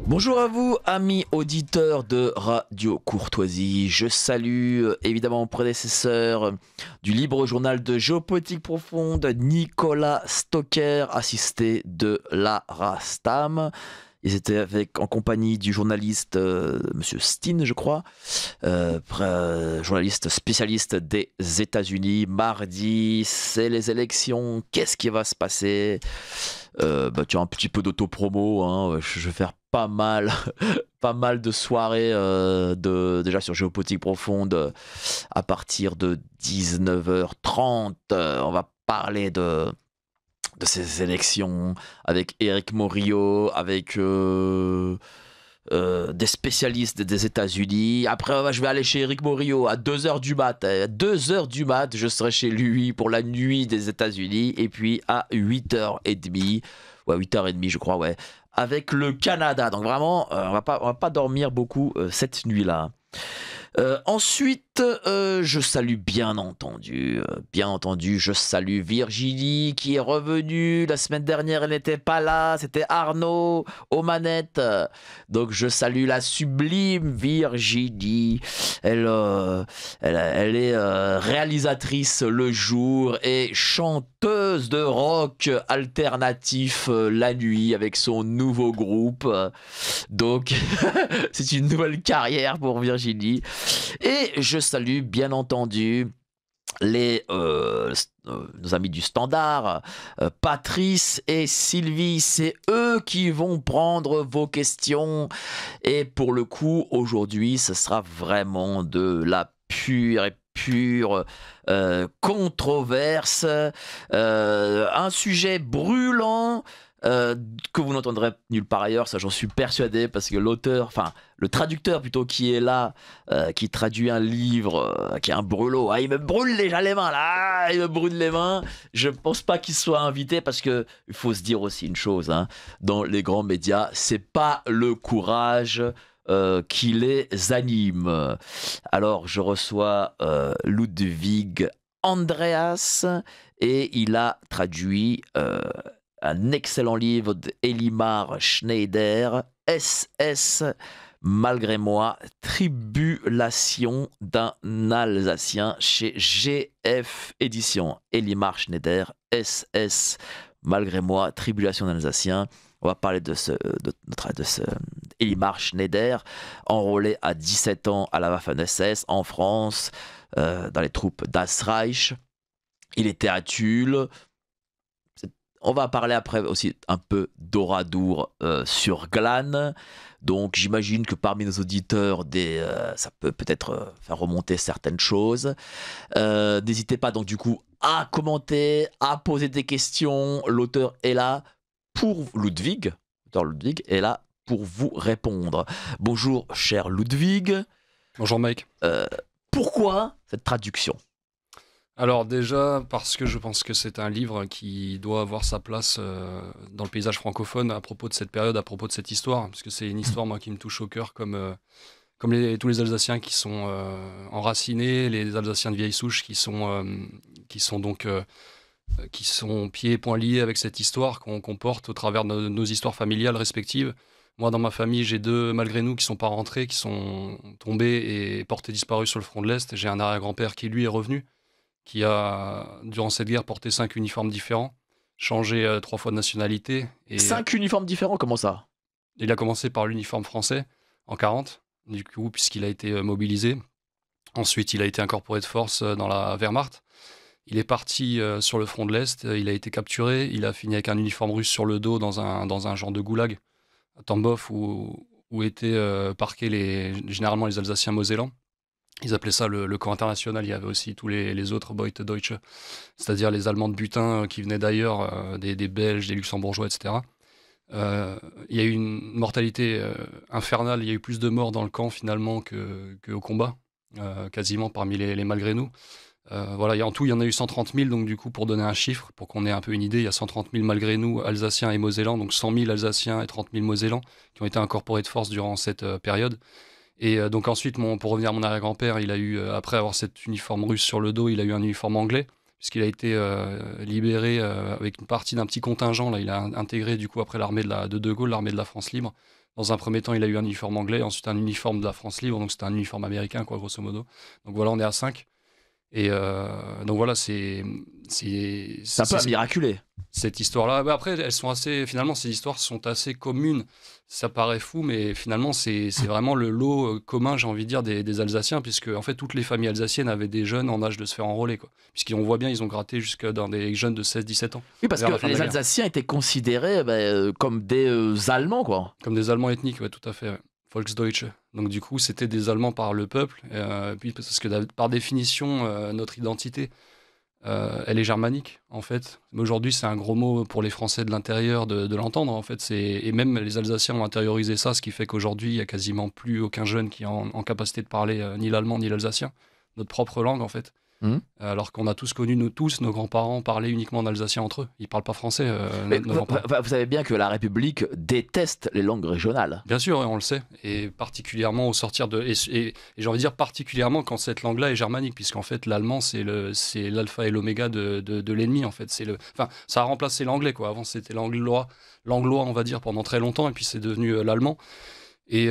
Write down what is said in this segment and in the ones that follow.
Bonjour à vous, amis auditeurs de Radio Courtoisie. Je salue évidemment mon prédécesseur du libre journal de géopolitique profonde, Nicolas Stocker, assisté de Lara Stam. Ils étaient en compagnie du journaliste Monsieur Steen, je crois, journaliste spécialiste des États-Unis. Mardi, c'est les élections. Qu'est-ce qui va se passer? Tu as un petit peu d'auto-promo, hein. Je vais faire pas mal, pas mal de soirées déjà sur Géopolitique Profonde à partir de 19h30. On va parler de ces élections avec Eric Morillo, avec des spécialistes des États-Unis. Après, je vais aller chez Eric Morillo à 2h du mat. À 2h du mat, je serai chez lui pour la nuit des États-Unis. Et puis à 8h30, ouais, 8h30, je crois, ouais, avec le Canada. Donc vraiment, on va pas dormir beaucoup cette nuit-là. Ensuite, je salue bien entendu, je salue Virginie qui est revenue. La semaine dernière, elle n'était pas là, c'était Arnaud aux manettes. Donc je salue la sublime Virginie. Elle est réalisatrice le jour et chanteuse de rock alternatif la nuit avec son nouveau groupe. Donc c'est une nouvelle carrière pour Virginie. Et je salue bien entendu nos amis du Standard, Patrice et Sylvie. C'est eux qui vont prendre vos questions. Et pour le coup, aujourd'hui, ce sera vraiment de la pure controverse. Un sujet brûlant. Que vous n'entendrez nulle part ailleurs, ça j'en suis persuadé, parce que le traducteur plutôt qui est là, qui traduit un livre, qui est un brûlot, il me brûle déjà les mains là, il me brûle les mains. Je pense pas qu'il soit invité, parce que il faut se dire aussi une chose, hein, dans les grands médias, c'est pas le courage qui les anime. Alors je reçois Ludwig Andreas, et il a traduit un excellent livre d'Elimar Schneider, SS, malgré moi, Tribulation d'un Alsacien, chez GF Éditions. Elimar Schneider, SS, malgré moi, Tribulation d'un Alsacien. On va parler de ce Elimar Schneider, enrôlé à 17 ans à la Waffen-SS en France, dans les troupes Das Reich. Il était à Tulle. On va parler après aussi un peu d'Oradour sur Glane. Donc j'imagine que parmi nos auditeurs, ça peut peut-être faire remonter certaines choses. N'hésitez pas donc du coup à commenter, à poser des questions. L'auteur est là pour Ludwig. L'auteur Ludwig est là pour vous répondre. Bonjour cher Ludwig. Bonjour Mike. Pourquoi cette traduction ? Alors déjà, parce que je pense que c'est un livre qui doit avoir sa place dans le paysage francophone à propos de cette période, à propos de cette histoire, parce que c'est une histoire moi qui me touche au cœur, comme tous les Alsaciens qui sont enracinés, les Alsaciens de vieille souche qui sont pieds et poings liés avec cette histoire qu'on porte au travers de nos histoires familiales respectives. Moi, dans ma famille, j'ai deux malgré nous qui sont pas rentrés, qui sont tombés et portés disparus sur le front de l'Est. J'ai un arrière-grand-père qui lui est revenu, qui a, durant cette guerre, porté 5 uniformes différents, changé 3 fois de nationalité. 5 uniformes différents, comment ça ? Il a commencé par l'uniforme français, en 40, du coup, puisqu'il a été mobilisé. Ensuite, il a été incorporé de force dans la Wehrmacht. Il est parti sur le front de l'Est, il a été capturé, il a fini avec un uniforme russe sur le dos dans un genre de goulag, à Tambov, où étaient parqués généralement les Alsaciens mosellans. Ils appelaient ça le camp international. Il y avait aussi tous les autres Beute Deutsche, c'est-à-dire les Allemands de butin qui venaient d'ailleurs, des Belges, des Luxembourgeois, etc. Il y a eu une mortalité infernale. Il y a eu plus de morts dans le camp finalement qu'au combat, quasiment parmi les malgré nous. Voilà, en tout, il y en a eu 130 000. Donc du coup, pour donner un chiffre, pour qu'on ait un peu une idée, il y a 130 000 malgré nous, Alsaciens et Mosellans, donc 100 000 Alsaciens et 30 000 Mosellans qui ont été incorporés de force durant cette période. Et donc ensuite, pour revenir à mon arrière-grand-père, il a eu, après avoir cet uniforme russe sur le dos, il a eu un uniforme anglais, puisqu'il a été libéré avec une partie d'un petit contingent. Là, il a intégré du coup après l'armée de Gaulle, l'armée de la France libre, Dans un premier temps, il a eu un uniforme anglais, ensuite un uniforme de la France libre, donc c'était un uniforme américain, quoi, grosso modo. Donc voilà, on est à 5. Et donc voilà, C'est un peu miraculé. cette histoire-là. Bah, après, elles sont assez. Finalement, ces histoires sont assez communes. Ça paraît fou, mais finalement, c'est vraiment le lot commun, j'ai envie de dire, des Alsaciens, puisque en fait, toutes les familles alsaciennes avaient des jeunes en âge de se faire enrôler, quoi. Puisqu'on voit bien, ils ont gratté jusque dans des jeunes de 16-17 ans. Oui, parce vers la que fin de les la guerre. Alsaciens étaient considérés comme des Allemands, quoi. Comme des Allemands ethniques, ouais, tout à fait. Ouais. Volksdeutsche. Donc du coup, c'était des Allemands par le peuple, puis parce que par définition, notre identité, elle est germanique, en fait. Mais aujourd'hui, c'est un gros mot pour les Français de l'intérieur de l'entendre, en fait. Et même les Alsaciens ont intériorisé ça, ce qui fait qu'aujourd'hui, il n'y a quasiment plus aucun jeune qui est en capacité de parler ni l'allemand ni l'alsacien, notre propre langue, en fait. Mhm. Alors qu'on a tous connu, nous tous, nos grands-parents parlaient uniquement en alsacien entre eux. Ils ne parlent pas français, Mais nos grands-parents. vous savez bien que la République déteste les langues régionales. Bien sûr, ouais, on le sait, et particulièrement au sortir de... Et j'ai envie de dire particulièrement quand cette langue-là est germanique, puisqu'en fait l'allemand c'est l'alpha et l'oméga de l'ennemi, en fait. Enfin, ça a remplacé l'anglais, quoi. Avant c'était l'anglois, on va dire, pendant très longtemps, et puis c'est devenu l'allemand. Et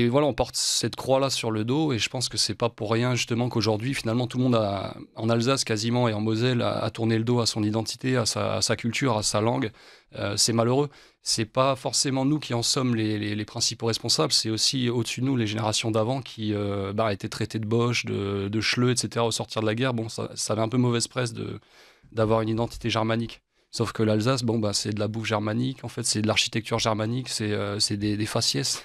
voilà, on porte cette croix-là sur le dos, et je pense que c'est pas pour rien justement qu'aujourd'hui, finalement, tout le monde en Alsace quasiment et en Moselle a tourné le dos à son identité, à sa culture, à sa langue. C'est malheureux. C'est pas forcément nous qui en sommes les principaux responsables, c'est aussi au-dessus de nous les générations d'avant qui étaient traitées de boches, de chleux, etc. au sortir de la guerre. Bon, ça avait un peu mauvaise presse d'avoir une identité germanique. Sauf que l'Alsace, c'est de la bouffe germanique, en fait, c'est de l'architecture germanique, c'est des faciès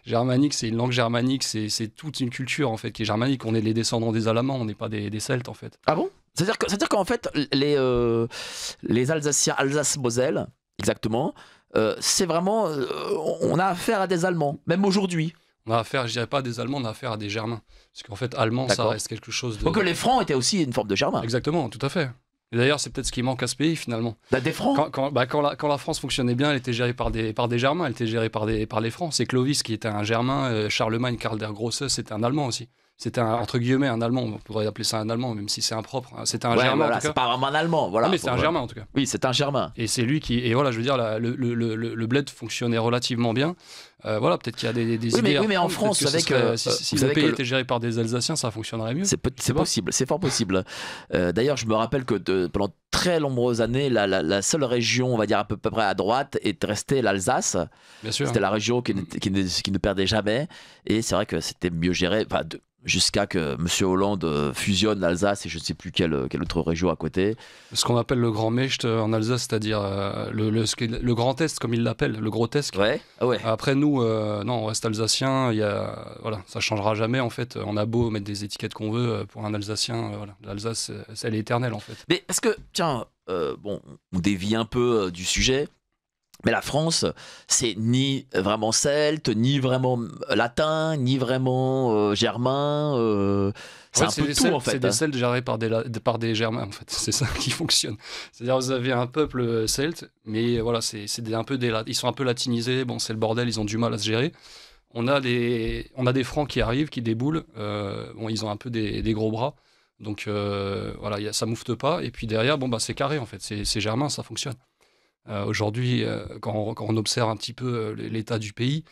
germaniques, c'est une langue germanique, c'est toute une culture, en fait, qui est germanique. On est les descendants des Alamans, on n'est pas des Celtes, en fait. Ah bon? C'est-à-dire qu'en fait, les Alsaciens, Alsace-Moselle, exactement, c'est vraiment. On a affaire à des Allemands, même aujourd'hui. On a affaire, je dirais pas à des Allemands, on a affaire à des Germains. Parce qu'en fait, allemand, ça D'accord. reste quelque chose de... Donc les Francs étaient aussi une forme de Germain. Exactement, tout à fait. Et d'ailleurs, c'est peut-être ce qui manque à ce pays, finalement. Des Francs? Quand la France fonctionnait bien, elle était gérée par des Germains, elle était gérée par les Francs. C'est Clovis qui était un Germain, Charlemagne, Karl der Grosse, c'était un Allemand aussi. C'était entre guillemets un Allemand, on pourrait appeler ça un Allemand, même si c'est impropre. C'était un Germain, voilà, en tout cas. c'est pas vraiment un Allemand, voilà. Non, mais c'est un Germain, en tout cas. Oui, c'est un Germain. Et c'est lui qui... Et voilà, je veux dire, le bled fonctionnait relativement bien. Voilà, peut-être qu'il y a des idées. Oui, mais en France, vous savez que... Si le pays était géré par des Alsaciens, ça fonctionnerait mieux. C'est possible, c'est fort possible. D'ailleurs, je me rappelle que pendant très nombreuses années, la seule région, on va dire à peu près à droite, est restée l'Alsace. Bien sûr. C'était la région qui ne perdait jamais. Et c'est vrai que c'était mieux géré. Jusqu'à que M. Hollande fusionne l'Alsace et je ne sais plus quelle autre région à côté. Ce qu'on appelle le Grand Mecht en Alsace, c'est-à-dire le Grand Est, comme il l'appelle, le grotesque. Ouais. Ah ouais. Après, nous, non, on reste alsacien. Voilà, ça ne changera jamais, en fait. On a beau mettre des étiquettes qu'on veut, pour un Alsacien, voilà, l'Alsace, elle est éternelle, en fait. Mais parce que, tiens, on dévie un peu du sujet. Mais la France, c'est ni vraiment celte, ni vraiment latin, ni vraiment germain. C'est un peu tout, en fait. C'est des Celtes gérés par des Germains, en fait. C'est ça qui fonctionne. C'est-à-dire, vous avez un peuple celte, mais voilà, ils sont un peu latinisés. Bon, c'est le bordel, ils ont du mal à se gérer. On a des Francs qui arrivent, qui déboulent. Ils ont un peu des gros bras. Donc, voilà, ça moufte pas. Et puis derrière, c'est carré, en fait. C'est germain, ça fonctionne. Aujourd'hui, quand on observe un petit peu l'état du pays,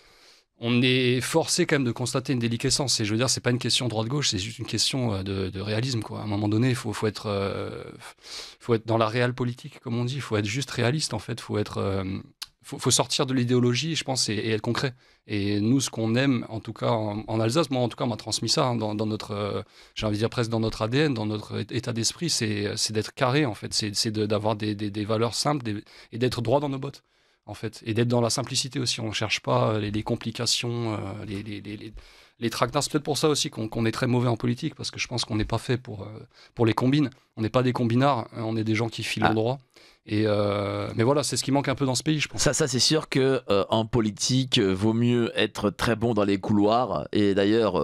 on est forcé quand même de constater une déliquescence. Et je veux dire, c'est pas une question droite-gauche, c'est juste une question de réalisme, quoi. À un moment donné, il faut être dans la réelle politique, comme on dit. Il faut être juste réaliste, en fait. Faut sortir de l'idéologie, je pense, et être concret. Et nous, ce qu'on aime, en tout cas en Alsace, moi, en tout cas, on m'a transmis ça dans notre, j'ai envie de dire presque dans notre ADN, dans notre état d'esprit, c'est d'être carré, en fait. C'est d'avoir des valeurs simples et d'être droit dans nos bottes, en fait. Et d'être dans la simplicité aussi. On ne cherche pas les complications, les traquenards. C'est peut-être pour ça aussi qu'on est très mauvais en politique, parce que je pense qu'on n'est pas fait pour les combines. On n'est pas des combinards, on est des gens qui filent droit. Mais voilà, c'est ce qui manque un peu dans ce pays, je pense. Ça c'est sûr que en politique, vaut mieux être très bon dans les couloirs. Et d'ailleurs,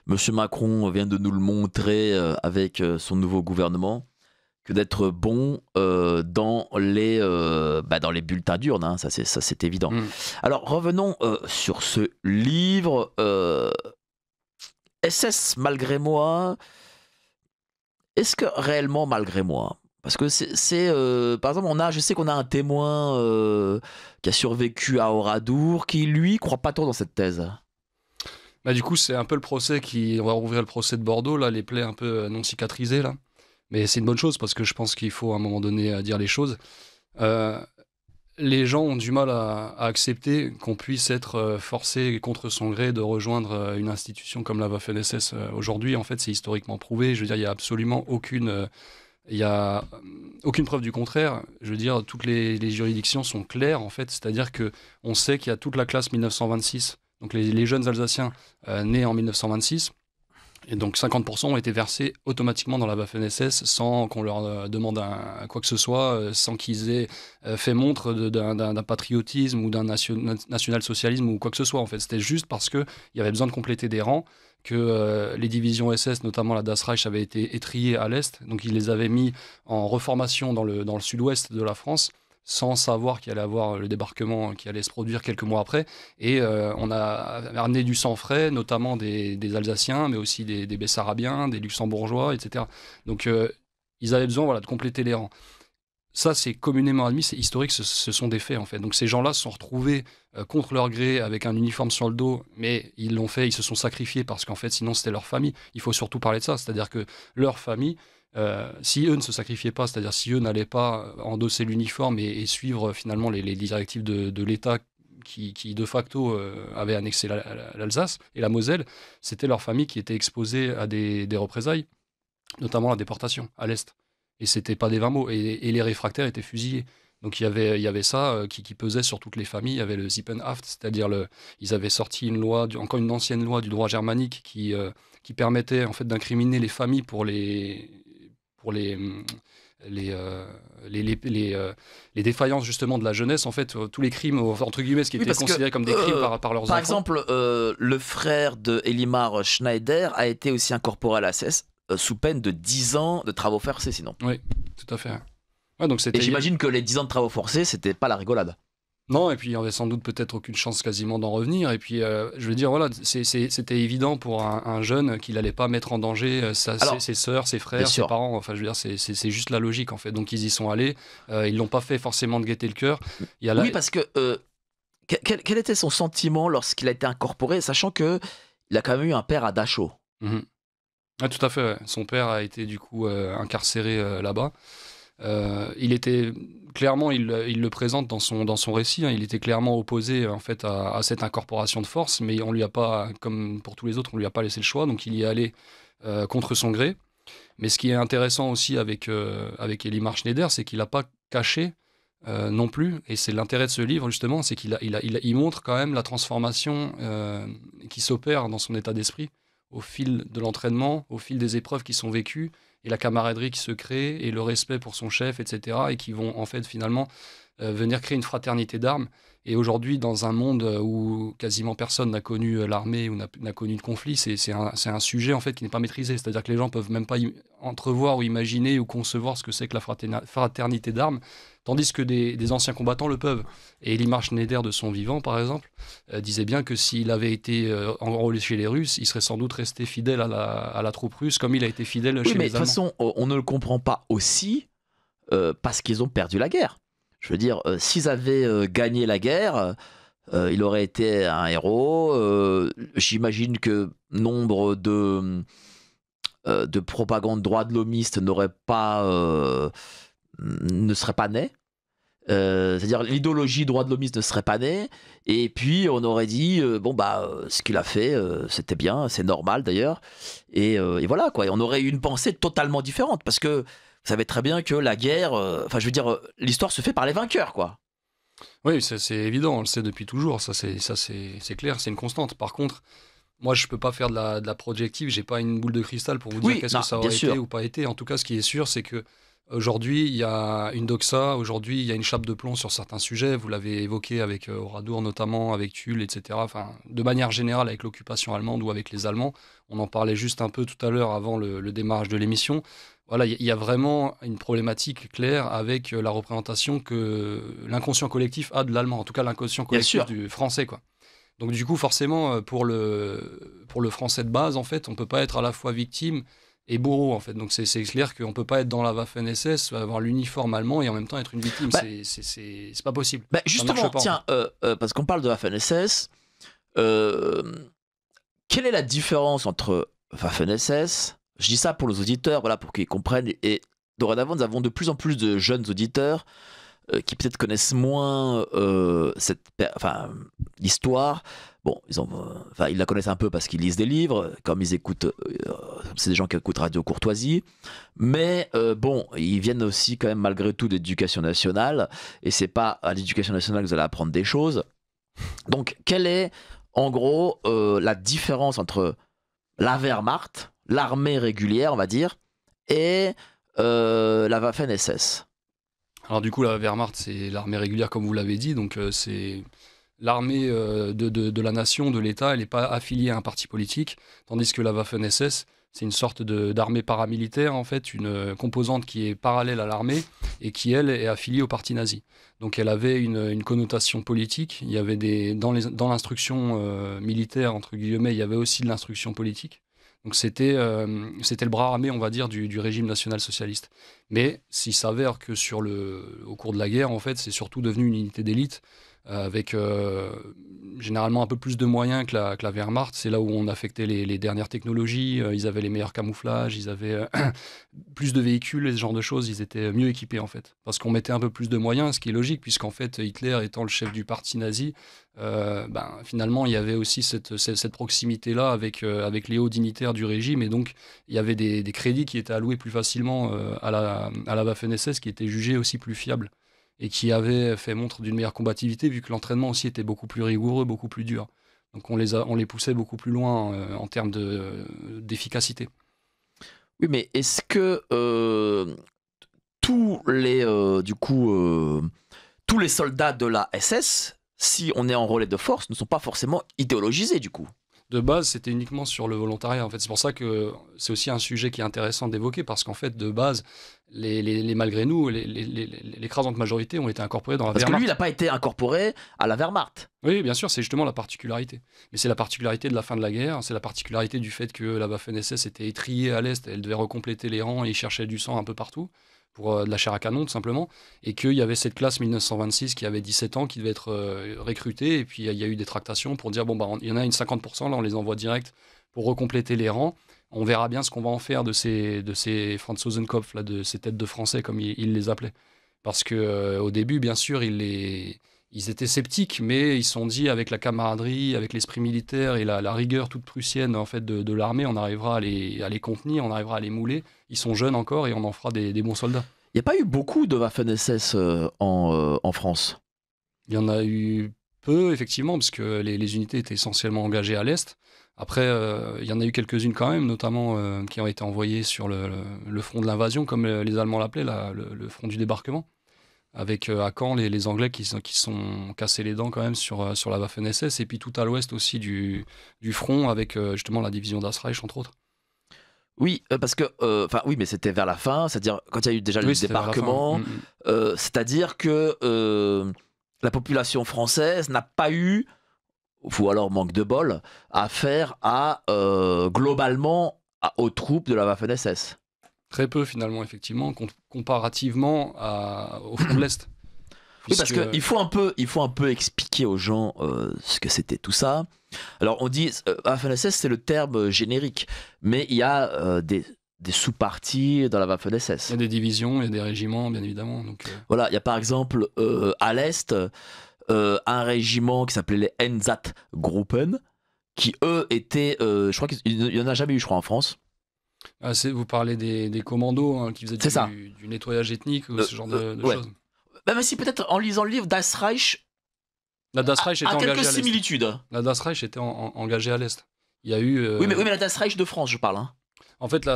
Monsieur Macron vient de nous le montrer avec son nouveau gouvernement, que d'être bon dans les bulletins d'urne. Hein, ça c'est évident. Alors revenons sur ce livre. SS malgré moi. Est-ce que réellement malgré moi? Parce que par exemple, je sais qu'on a un témoin qui a survécu à Oradour, qui lui croit pas trop dans cette thèse. Bah, du coup, c'est un peu le procès on va rouvrir le procès de Bordeaux, là, les plaies un peu non cicatrisées, là. Mais c'est une bonne chose parce que je pense qu'il faut à un moment donné dire les choses. Euh, les gens ont du mal à accepter qu'on puisse être forcé contre son gré de rejoindre une institution comme la Waffen-SS aujourd'hui. En fait, c'est historiquement prouvé. Je veux dire, il y a absolument il y a aucune preuve du contraire. Je veux dire, toutes les juridictions sont claires, en fait. C'est-à-dire que on sait qu'il y a toute la classe 1926, donc les jeunes Alsaciens nés en 1926. Et donc 50% ont été versés automatiquement dans la Waffen-SS sans qu'on leur demande quoi que ce soit, sans qu'ils aient fait montre d'un patriotisme ou d'un national-socialisme ou quoi que ce soit. En fait, c'était juste parce qu'il y avait besoin de compléter des rangs, que les divisions SS, notamment la Das Reich, avaient été étriées à l'Est. Donc ils les avaient mis en reformation dans le sud-ouest de la France, sans savoir qu'il allait avoir le débarquement qui allait se produire quelques mois après. Et on a amené du sang frais, notamment des Alsaciens, mais aussi des Bessarabiens, des Luxembourgeois, etc. Donc ils avaient besoin de compléter les rangs. Ça, c'est communément admis, c'est historique, ce sont des faits en fait. Donc ces gens-là se sont retrouvés contre leur gré avec un uniforme sur le dos, mais ils l'ont fait, ils se sont sacrifiés parce qu'en fait, sinon c'était leur famille. Il faut surtout parler de ça, c'est-à-dire que leur famille, si eux ne se sacrifiaient pas, c'est-à-dire si eux n'allaient pas endosser l'uniforme et suivre finalement les directives de l'État qui de facto avait annexé l'Alsace et la Moselle, c'était leur famille qui était exposée à des représailles, notamment la déportation à l'Est. Et c'était pas des 20 mots. Et les réfractaires étaient fusillés. Donc il y avait ça qui pesait sur toutes les familles. Il y avait le Sippenhaft, c'est-à-dire ils avaient sorti une loi, encore une ancienne loi du droit germanique qui permettait en fait d'incriminer les familles pour les, euh, les défaillances justement de la jeunesse, en fait, tous les crimes, entre guillemets, ce qui était considéré comme des crimes par leurs enfants. Par exemple, le frère de Elimar Schneider a été aussi incorporé à la SS sous peine de 10 ans de travaux forcés sinon. Oui, tout à fait. Ouais, donc et j'imagine que les 10 ans de travaux forcés, c'était pas la rigolade. Non, et puis il y avait sans doute peut-être aucune chance quasiment d'en revenir. Et puis, je veux dire, voilà, c'était évident pour un jeune qu'il n'allait pas mettre en danger ses sœurs, ses frères, ses parents. Enfin, je veux dire, c'est juste la logique, en fait. Donc, ils y sont allés. Ils l'ont pas fait forcément de gaieté le cœur. Oui, parce que quel était son sentiment lorsqu'il a été incorporé, sachant que il a quand même eu un père à Dachau. Ah, tout à fait. Ouais. Son père a été du coup incarcéré là-bas. Il était clairement, il le présente dans son récit, hein, il était clairement opposé en fait à cette incorporation de force, mais on lui a pas, comme pour tous les autres, on lui a pas laissé le choix, donc il y est allé contre son gré. Mais ce qui est intéressant aussi avec Elimar Schneider, c'est qu'il n'a pas caché non plus, et c'est l'intérêt de ce livre justement, c'est qu'il montre quand même la transformation qui s'opère dans son état d'esprit au fil de l'entraînement, au fil des épreuves qui sont vécues, et la camaraderie qui se crée, et le respect pour son chef, etc., et qui vont en fait finalement venir créer une fraternité d'armes. Et aujourd'hui, dans un monde où quasiment personne n'a connu l'armée ou n'a connu de conflit, c'est un sujet en fait qui n'est pas maîtrisé. C'est-à-dire que les gens peuvent même pas entrevoir ou imaginer ou concevoir ce que c'est que la fraternité d'armes, tandis que des anciens combattants le peuvent. Et Elimar Schneider, de son vivant, par exemple, disait bien que s'il avait été enrôlé chez les Russes, il serait sans doute resté fidèle à la troupe russe, comme il a été fidèle chez les Allemands. Mais de toute façon, on ne le comprend pas aussi parce qu'ils ont perdu la guerre. Je veux dire, s'ils avaient gagné la guerre, il aurait été un héros. J'imagine que nombre de propagande droit de l'homiste ne serait pas nés. C'est-à-dire l'idéologie droit de l'homiste ne serait pas née, et puis on aurait dit ce qu'il a fait c'était bien, c'est normal d'ailleurs, et voilà quoi, et on aurait eu une pensée totalement différente, parce que vous savez très bien que la guerre, l'histoire se fait par les vainqueurs quoi. Oui, c'est évident, on le sait depuis toujours, ça c'est clair, c'est une constante. Par contre, moi je peux pas faire de la projective, j'ai pas une boule de cristal pour vous dire qu'est-ce que ça aurait été ou pas été. En tout cas, ce qui est sûr, c'est que aujourd'hui, il y a une doxa, aujourd'hui, il y a une chape de plomb sur certains sujets. Vous l'avez évoqué avec Oradour notamment, avec Tulle, etc. Enfin, de manière générale, avec l'occupation allemande ou avec les Allemands. On en parlait juste un peu tout à l'heure avant le démarrage de l'émission. Voilà, il y a vraiment une problématique claire avec la représentation que l'inconscient collectif a de l'allemand. En tout cas, l'inconscient collectif du français, quoi. Donc du coup, forcément, pour le français de base, en fait, on peut pas être à la fois victime et bourreau, en fait. Donc c'est clair qu'on ne peut pas être dans la Waffen-SS, avoir l'uniforme allemand et en même temps être une victime. C'est pas possible. Justement, tiens, parce qu'on parle de Waffen-SS, quelle est la différence entre Waffen-SS? Je dis ça pour nos auditeurs, voilà, pour qu'ils comprennent. Et dorénavant, nous avons de plus en plus de jeunes auditeurs qui peut-être connaissent moins l'histoire. Bon, ils la connaissent un peu parce qu'ils lisent des livres, comme ils écoutent, c'est des gens qui écoutent Radio Courtoisie, mais bon, ils viennent aussi quand même malgré tout d'éducation nationale, et c'est pas à l'éducation nationale que vous allez apprendre des choses. Donc, quelle est en gros la différence entre la Wehrmacht, l'armée régulière, on va dire, et la Waffen-SS? Alors du coup, la Wehrmacht, c'est l'armée régulière, comme vous l'avez dit, donc c'est l'armée de la nation, de l'État, elle n'est pas affiliée à un parti politique, tandis que la Waffen-SS, c'est une sorte d'armée paramilitaire, en fait, une composante qui est parallèle à l'armée et qui, elle, est affiliée au parti nazi. Donc elle avait une connotation politique, il y avait dans l'instruction militaire, entre guillemets, il y avait aussi de l'instruction politique. Donc c'était le bras armé, on va dire, du régime national-socialiste. Mais s'il s'avère que au cours de la guerre, en fait, c'est surtout devenu une unité d'élite avec généralement un peu plus de moyens que la Wehrmacht. C'est là où on affectait les dernières technologies, ils avaient les meilleurs camouflages, ils avaient plus de véhicules et ce genre de choses, ils étaient mieux équipés en fait. Parce qu'on mettait un peu plus de moyens, ce qui est logique, puisqu'en fait Hitler étant le chef du parti nazi, finalement il y avait aussi cette proximité-là avec les hauts dignitaires du régime, et donc il y avait des crédits qui étaient alloués plus facilement à la Waffen-SS, qui étaient jugés aussi plus fiables, et qui avait fait montre d'une meilleure combativité, vu que l'entraînement aussi était beaucoup plus rigoureux, beaucoup plus dur. Donc on les poussait beaucoup plus loin en termes d'efficacité. Oui, mais est-ce que tous les soldats de la SS, si on est en relais de force, ne sont pas forcément idéologisés du coup? De base, c'était uniquement sur le volontariat. En fait, c'est pour ça que c'est aussi un sujet qui est intéressant d'évoquer, parce qu'en fait, de base, malgré nous, l'écrasante majorité ont été incorporés dans la Wehrmacht. Parce que lui, il n'a pas été incorporé à la Wehrmacht. Oui, bien sûr, c'est justement la particularité. Mais c'est la particularité de la fin de la guerre, c'est la particularité du fait que la Waffen-SS était étriée à l'Est, elle devait recompléter les rangs et cherchait du sang un peu partout, pour de la chair à canon tout simplement, et qu'il y avait cette classe 1926 qui avait 17 ans, qui devait être recrutée, et puis il y a eu des tractations pour dire, il y en a une 50%, là on les envoie direct pour recompléter les rangs, on verra bien ce qu'on va en faire de ces Franzosenkopf, là, de ces têtes de français comme ils les appelaient. Parce qu'au début, bien sûr, ils étaient sceptiques, mais ils se sont dit, avec la camaraderie, avec l'esprit militaire et la rigueur toute prussienne en fait, de l'armée, on arrivera à les contenir, on arrivera à les mouler. Ils sont jeunes encore et on en fera des bons soldats. Il n'y a pas eu beaucoup de Waffen-SS en France? Il y en a eu peu, effectivement, parce que les unités étaient essentiellement engagées à l'Est. Après, il y en a eu quelques-unes quand même, notamment qui ont été envoyées sur le front de l'invasion, comme les Allemands l'appelaient, le front du débarquement. Avec à Caen les Anglais qui sont cassés les dents quand même sur la Waffen-SS, et puis tout à l'ouest aussi du front avec justement la division Das Reich entre autres. Oui, parce que, oui, mais c'était vers la fin, c'est-à-dire quand il y a eu déjà le débarquement, c'est-à-dire que la population française n'a pas eu, ou alors manque de bol, affaire globalement aux troupes de la Waffen-SS. Très peu finalement, effectivement, comparativement au front de l'Est. Oui, parce qu'il faut un peu expliquer aux gens ce que c'était tout ça. Alors on dit, Waffen-SS c'est le terme générique, mais il y a des sous-parties dans la Waffen-SS. Il y a des divisions, il y a des régiments, bien évidemment. Donc, Voilà, il y a par exemple à l'Est un régiment qui s'appelait les Einsatzgruppen, qui eux étaient, je crois qu'il n'y en a jamais eu, je crois, en France. Vous parlez des commandos qui faisaient du nettoyage ethnique ou ce genre de choses. Mais si, peut-être en lisant le livre, Das Reich. La Das Reich était engagée à l'Est. Quelques similitudes. La Das Reich était engagée à l'Est. Il y a eu. Oui, mais la Das Reich de France, je parle. Hein. En fait,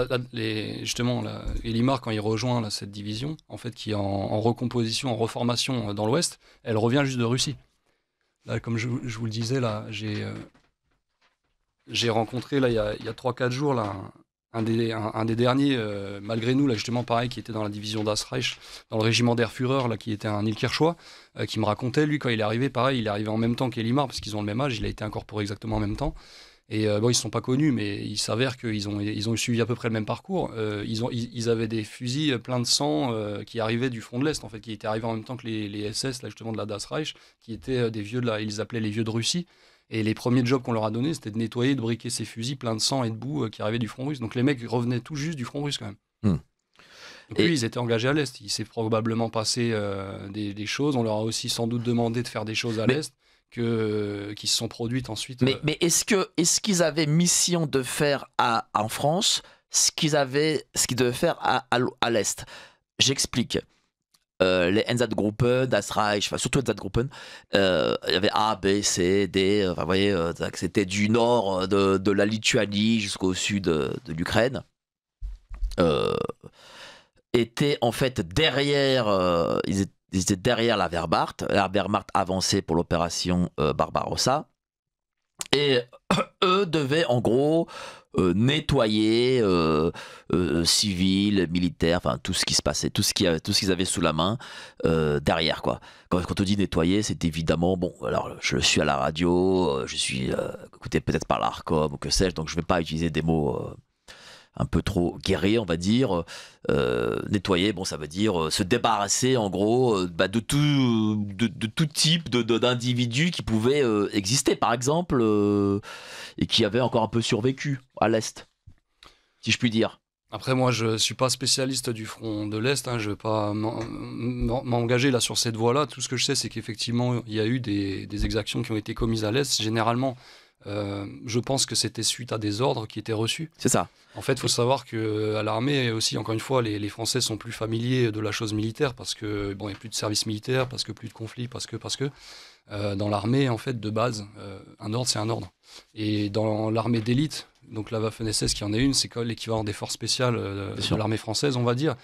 justement, Elimar, quand il rejoint cette division, en fait, qui est en recomposition, en reformation dans l'Ouest, elle revient juste de Russie. Là, comme je vous le disais, là, j'ai rencontré là il y a 3-4 jours là un des derniers, malgré nous, là, justement, pareil, qui était dans la division Das Reich, dans le régiment der Führer, là, qui était un Ilkirchois, qui me racontait, lui, quand il est arrivé, pareil, il est arrivé en même temps qu'Elimar, parce qu'ils ont le même âge, il a été incorporé exactement en même temps. Et bon, ils ne sont pas connus, mais il s'avère qu'ils ont suivi à peu près le même parcours. Ils avaient des fusils pleins de sang qui arrivaient du front de l'Est, en fait, qui étaient arrivés en même temps que les SS, là, justement, de la Das Reich, qui étaient des vieux ils les appelaient les vieux de Russie. Et les premiers jobs qu'on leur a donnés, c'était de nettoyer, de briquer ces fusils pleins de sang et de boue qui arrivaient du front russe. Donc les mecs revenaient tout juste du front russe, quand même. Donc Et- lui, ils étaient engagés à l'Est. Il s'est probablement passé des choses. On leur a aussi sans doute demandé de faire des choses à l'Est qui se sont produites ensuite. Mais est-ce qu'ils avaient mission de faire en France ce qu'ils devaient faire à l'Est? J'explique. Les Einsatzgruppen, Das Reich, enfin surtout Einsatzgruppen, il y avait A, B, C, D, enfin vous voyez, c'était du nord de la Lituanie jusqu'au sud de l'Ukraine. Étaient en fait derrière, ils étaient derrière la Wehrmacht. La Wehrmacht avançait pour l'opération Barbarossa. Et eux devaient en gros nettoyer civils, militaires, enfin tout ce qui se passait, tout ce qu'ils avaient sous la main derrière quoi. Quand on dit nettoyer, c'est évidemment bon. Alors je suis à la radio, je suis écouté peut-être par l'Arcom ou que sais-je, donc je vais pas utiliser des mots un peu trop guerrier, on va dire. Nettoyer, bon, ça veut dire se débarrasser, en gros, de tout type d'individus qui pouvaient exister, par exemple, et qui avaient encore un peu survécu à l'Est, si je puis dire. Après, moi, je ne suis pas spécialiste du front de l'Est. Je ne vais pas m'engager là sur cette voie-là. Tout ce que je sais, c'est qu'effectivement, il y a eu des exactions qui ont été commises à l'Est. Généralement, je pense que c'était suite à des ordres qui étaient reçus. C'est ça. En fait, il faut savoir qu'à l'armée aussi, encore une fois, les Français sont plus familiers de la chose militaire parce que bon, il n'y a plus de service militaire, parce que plus de conflits, parce que dans l'armée, en fait, de base, un ordre, c'est un ordre. Et dans l'armée d'élite, donc la Waffen-SS qui en est une, c'est l'équivalent des forces spéciales de l'armée française, on va dire.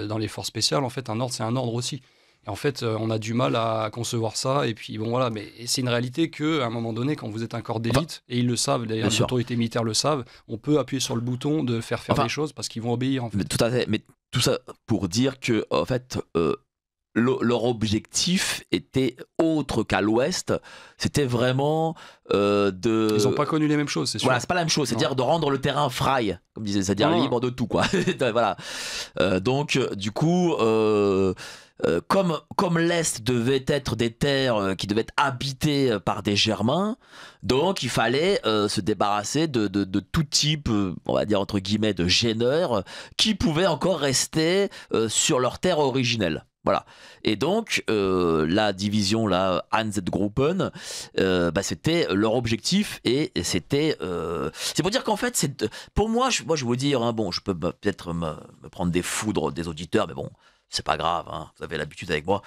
Dans les forces spéciales, en fait, un ordre, c'est un ordre aussi. Et en fait, on a du mal à concevoir ça. Et puis, bon, voilà. Mais c'est une réalité qu'à un moment donné, quand vous êtes un corps d'élite, et ils le savent, d'ailleurs, les autorités militaires le savent, on peut appuyer sur le bouton de faire des choses parce qu'ils vont obéir. En fait. Tout à fait. Mais tout ça pour dire que, en fait, leur objectif était autre qu'à l'Ouest. C'était vraiment de. Ils n'ont pas connu les mêmes choses, c'est sûr. Voilà, c'est pas la même chose. C'est-à-dire de rendre le terrain fry, comme disait, c'est-à-dire libre de tout, quoi. Voilà. Donc, du coup. Comme l'Est devait être des terres qui devaient être habitées par des Germains, donc il fallait se débarrasser de tout type, on va dire entre guillemets, de gêneurs qui pouvaient encore rester sur leur terre originelle. Voilà. Et donc, la division, la Einsatzgruppen, c'était leur objectif et c'était. C'est pour dire qu'en fait, pour moi, je vais vous dire, hein, bon, je peux peut-être me prendre des foudres des auditeurs, mais bon. C'est pas grave, hein, vous avez l'habitude avec moi.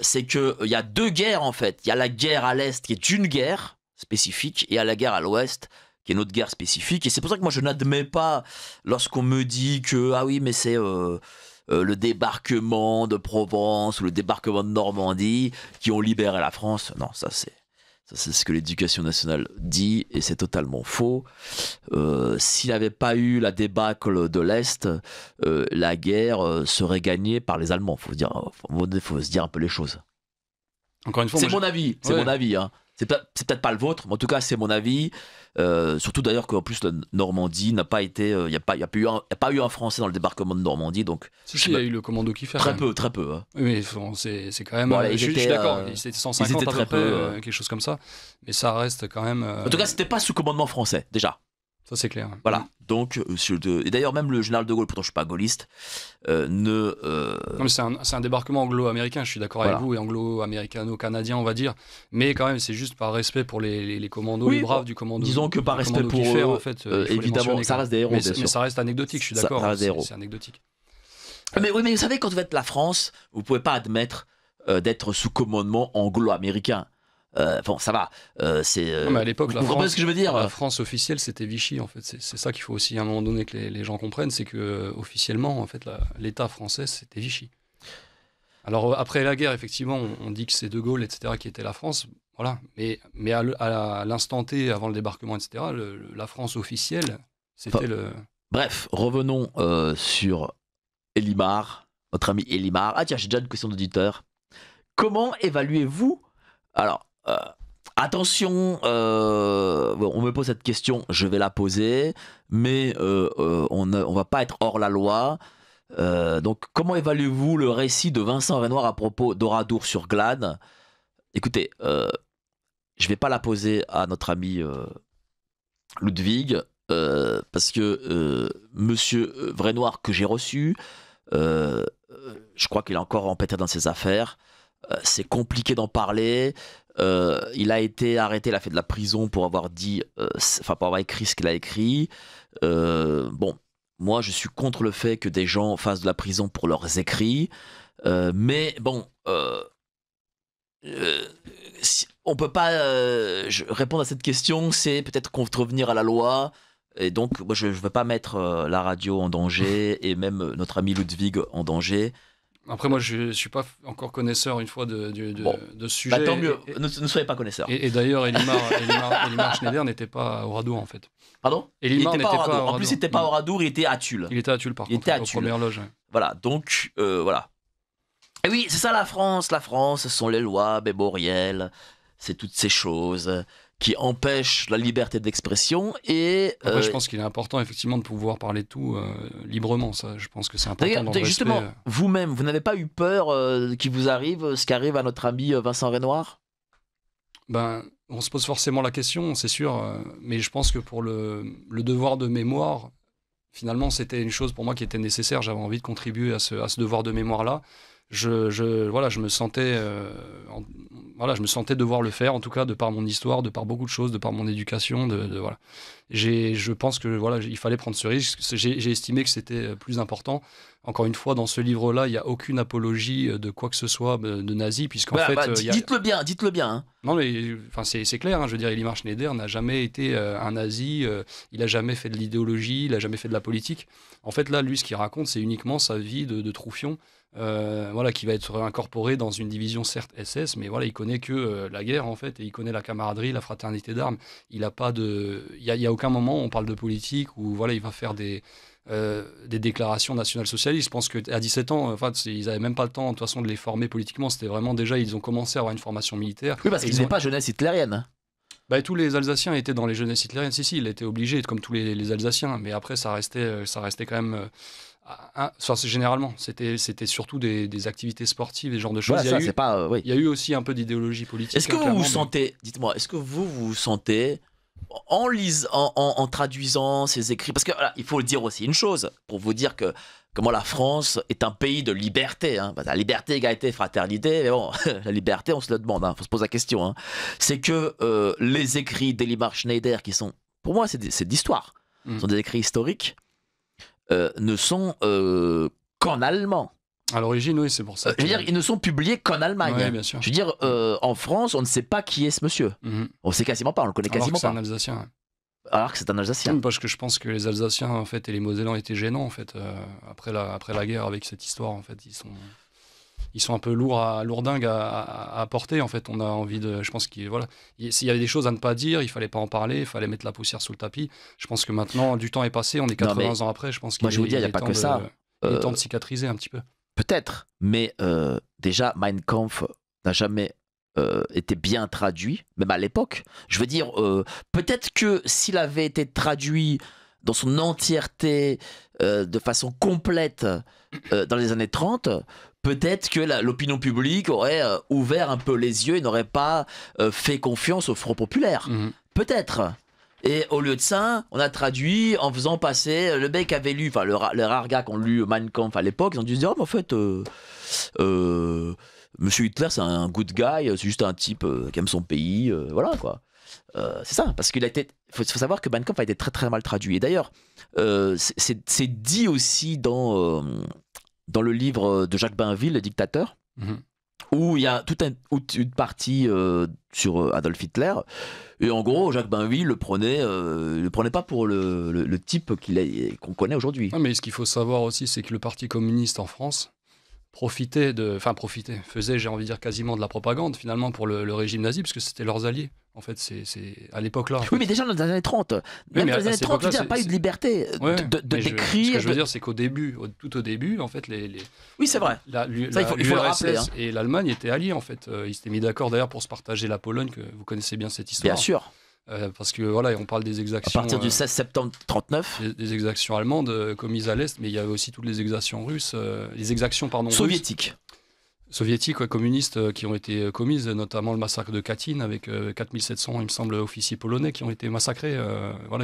C'est qu'il y a deux guerres en fait. Il y a la guerre à l'Est qui est une guerre spécifique et il y a la guerre à l'Ouest qui est une autre guerre spécifique. Et c'est pour ça que moi je n'admets pas lorsqu'on me dit que ah oui mais c'est le débarquement de Provence ou le débarquement de Normandie qui ont libéré la France. Non, ça c'est ce que l'éducation nationale dit et c'est totalement faux. S'il n'y avait pas eu la débâcle de l'Est, la guerre serait gagnée par les Allemands. Faut se dire un peu les choses. Encore une fois, c'est mon avis. C'est mon avis. Hein. C'est peut-être pas le vôtre, mais en tout cas c'est mon avis. Surtout d'ailleurs qu'en plus la Normandie n'a pas été, il n'y a pas eu un Français dans le débarquement de Normandie, donc. Si, il y a eu le commando Kieffer. Très peu. Hein. Oui, c'est quand même. Bon, je suis d'accord. C'était 150 à peu près, quelque chose comme ça, mais ça reste quand même. En tout cas, c'était pas sous commandement français déjà. Ça c'est clair. Voilà. Donc, et d'ailleurs même le général de Gaulle, pourtant je suis pas gaulliste, Non mais c'est un débarquement anglo-américain, je suis d'accord avec vous, et anglo-américano-canadien on va dire, mais quand même c'est juste par respect pour les commandos, les braves du commando. Disons que par respect pour eux, en fait, évidemment, ça reste des héros, mais ça reste anecdotique, je suis d'accord. Ça reste des héros. C'est anecdotique. Mais vous savez, quand vous êtes la France, vous pouvez pas admettre d'être sous commandement anglo-américain. Bon, ça va. Mais à l'époque, vous comprenez ce que je veux dire ? La France officielle, c'était Vichy, en fait. C'est ça qu'il faut aussi à un moment donné que les gens comprennent, c'est que officiellement, en fait, l'État français, c'était Vichy. Alors après la guerre, effectivement, on dit que c'est De Gaulle, etc., qui était la France. Voilà. Mais à l'instant T, avant le débarquement, etc., la France officielle, c'était Bref, revenons sur Elimar, notre ami Elimar. Ah tiens, j'ai déjà une question d'auditeur. Comment évaluez-vous alors, attention, bon, on me pose cette question, je vais la poser, mais on va pas être hors la loi. Donc, comment évaluez-vous le récit de Vincent Renoir à propos d'Oradour sur Glane? Écoutez, je vais pas la poser à notre ami Ludwig, parce que Monsieur Renoir que j'ai reçu, je crois qu'il est encore empêtré dans ses affaires. C'est compliqué d'en parler. Il a été arrêté, il a fait de la prison pour avoir dit, enfin pour avoir écrit ce qu'il a écrit. Bon, moi je suis contre le fait que des gens fassent de la prison pour leurs écrits, mais bon, on peut pas répondre à cette question. C'est peut-être contrevenir à la loi. Et donc, moi, je ne veux pas mettre la radio en danger et même notre ami Ludwig en danger. Après, moi, je ne suis pas encore connaisseur, une fois, de ce sujet. Bah, tant mieux, ne soyez pas connaisseur. Et d'ailleurs, Elimar Schneider n'était pas à Oradour, en fait. Pardon? Elimar n'était pas à Oradour. En plus, il n'était pas à Oradour, il était à Tulle. Il était à Tulle, par contre, aux premières loges. Ouais. Voilà, donc, voilà. Et oui, c'est ça la France. La France, ce sont les lois mémorielles, c'est toutes ces choses qui empêchent la liberté d'expression. Et après, je pense qu'il est important effectivement de pouvoir parler de tout librement. Ça, je pense que c'est important. Justement, vous-même, vous n'avez pas eu peur qu'il vous arrive ce qui arrive à notre ami Vincent Renoir? Ben, on se pose forcément la question, c'est sûr, mais je pense que pour le devoir de mémoire, finalement, c'était une chose pour moi qui était nécessaire. J'avais envie de contribuer à ce devoir de mémoire-là. Je me sentais devoir le faire, en tout cas de par mon histoire, de par beaucoup de choses, de par mon éducation, voilà. Je pense que voilà, il fallait prendre ce risque. J'ai estimé que c'était plus important. Encore une fois, dans ce livre-là, il n'y a aucune apologie de quoi que ce soit de nazi, puisqu'en fait, dites-le bien. Hein. Non, mais enfin, c'est clair. Hein, je veux dire, Elimar Schneider n'a jamais été un nazi. Il n'a jamais fait de l'idéologie. Il n'a jamais fait de la politique. En fait, là, lui, ce qu'il raconte, c'est uniquement sa vie de troufion. Voilà, qui va être incorporé dans une division certes SS, mais voilà, il connaît que la guerre en fait, et il connaît la camaraderie, la fraternité d'armes. Il a pas il y a aucun moment où on parle de politique où voilà, il va faire des déclarations national-socialistes. Je pense qu'à 17 ans, enfin, ils n'avaient même pas le temps de toute façon de les former politiquement. C'était vraiment déjà, ils ont commencé à avoir une formation militaire. Oui, parce qu'ils n'avaient pas jeunesse hitlérienne. Bah, tous les Alsaciens étaient dans les jeunesses hitlériennes. Si, il était obligé, comme tous les Alsaciens. Mais après, ça restait quand même. Généralement, c'était surtout des activités sportives, des genres de choses. Voilà, il y a eu aussi un peu d'idéologie politique. Est-ce que vous vous sentez, dites-moi, est-ce que vous vous sentez en traduisant ces écrits, parce que voilà, il faut dire aussi une chose pour vous dire que comment la France est un pays de liberté, hein. La liberté, égalité, fraternité, mais bon, la liberté, on se le demande, hein, faut se poser la question. Hein. C'est que les écrits d'Elimar Schneider, qui sont, pour moi, c'est d'histoire, sont des écrits historiques. Ne sont qu'en allemand. À l'origine, oui, c'est pour ça. Je veux dire, ils ne sont publiés qu'en Allemagne. Oui, bien sûr. Je veux dire, en France, on ne sait pas qui est ce monsieur. On ne sait quasiment pas, on le connaît quasiment pas. Alors que c'est un Alsacien. Alors que c'est un Alsacien. Oui, parce que je pense que les Alsaciens, en fait, et les Mosellans étaient gênants, en fait, après la guerre, avec cette histoire, en fait, ils sont un peu lourdingues à porter, en fait. On a envie de... Je pense qu'il voilà, s'il y avait des choses à ne pas dire, il fallait pas en parler, il fallait mettre la poussière sous le tapis. Je pense que maintenant, du temps est passé, on est 80 ans après, je pense qu'il il y a pas que ça. Il est temps de cicatriser un petit peu. Peut-être, mais déjà, Mein Kampf n'a jamais été bien traduit, même à l'époque. Je veux dire, peut-être que s'il avait été traduit dans son entièreté, de façon complète, dans les années 30, peut-être que l'opinion publique aurait ouvert un peu les yeux et n'aurait pas fait confiance au Front populaire. Peut-être. Et au lieu de ça, on a traduit en faisant passer le mec avait lu, enfin les rares gars qui ont lu Mein Kampf à l'époque, ils ont dû se dire, oh, mais en fait, Monsieur Hitler, c'est un good guy, c'est juste un type qui aime son pays, voilà quoi. C'est ça, parce qu'il a été. Il faut savoir que Mein Kampf a été très très mal traduit. Et d'ailleurs, c'est dit aussi dans le livre de Jacques Bainville, Le Dictateur, où il y a toute une partie sur Adolf Hitler. Et en gros, Jacques Bainville le prenait pas pour le type qu'on connaît aujourd'hui. Mais ce qu'il faut savoir aussi, c'est que le Parti communiste en France, faisaient, j'ai envie de dire, quasiment de la propagande finalement pour le régime nazi, parce que c'était leurs alliés. En fait, c'est à l'époque-là. Oui, mais déjà dans les années 30, même dans les années 30, il n'y a pas eu de liberté d'écrire. Ce que je veux dire, c'est qu'au début, tout au début, en fait, oui, c'est vrai. Il faut le rappeler. Et l'Allemagne étaient alliés, en fait. Ils s'étaient mis d'accord d'ailleurs pour se partager la Pologne, que vous connaissez bien cette histoire. Bien sûr. Parce que voilà, on parle des exactions. À partir du 16 septembre 39. Des exactions allemandes commises à l'Est, mais il y avait aussi toutes les exactions russes, soviétiques. Soviétiques, communistes qui ont été commises, notamment le massacre de Katyn avec 4700, il me semble, officiers polonais qui ont été massacrés.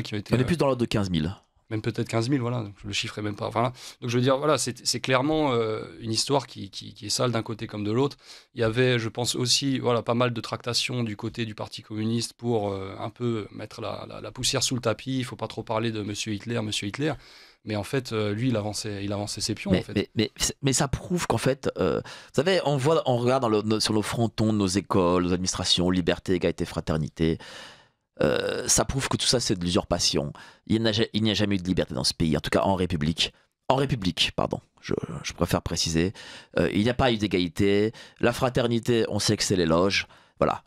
Qui ont été, on est plus dans l'ordre de 15 000. Même peut-être 15 000, voilà, le chiffre est même pas. Enfin, donc je veux dire, voilà, c'est clairement une histoire qui est sale d'un côté comme de l'autre. Il y avait, je pense aussi, voilà, pas mal de tractations du côté du Parti communiste pour un peu mettre la poussière sous le tapis. Il faut pas trop parler de Monsieur Hitler. Mais en fait, lui, il avançait ses pions. En fait. Mais ça prouve qu'en fait, vous savez, on regarde sur nos frontons de nos écoles, nos administrations, liberté, égalité, fraternité. Ça prouve que tout ça c'est de l'usurpation. Il n'y a jamais eu de liberté dans ce pays, en tout cas en République. En République, pardon, je préfère préciser. Il n'y a pas eu d'égalité. La fraternité, on sait que c'est l'éloge. Voilà.